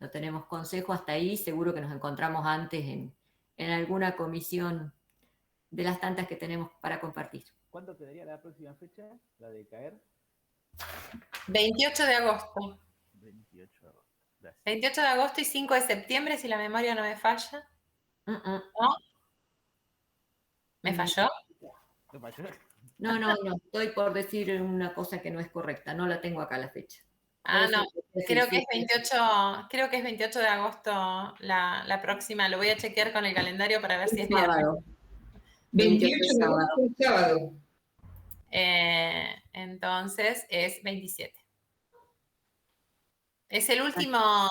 No tenemos consejo hasta ahí, seguro que nos encontramos antes en alguna comisión de las tantas que tenemos para compartir.
¿Cuándo quedaría la próxima fecha? ¿La de caer?
28 de agosto.
28 de agosto. Gracias.
28 de agosto y 5 de septiembre, si la memoria no me falla. ¿No? ¿Me falló?
¿Me falló?
No, estoy por decir una cosa que no es correcta, no la tengo acá la fecha.
No, creo que es 28 de agosto la próxima. Lo voy a chequear con el calendario para ver si es viernes.
28 de agosto es sábado.
Entonces es 27. Es el último,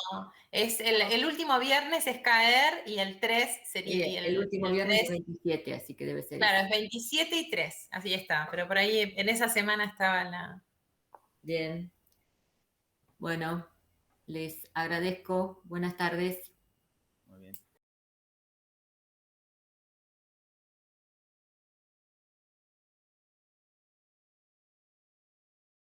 el último viernes es caer y el 3 sería.
El último viernes es 27, así que debe ser.
Claro, es 27 y 3, así está. Pero por ahí en esa semana estaba la.
Bien. Bueno, les agradezco. Buenas tardes.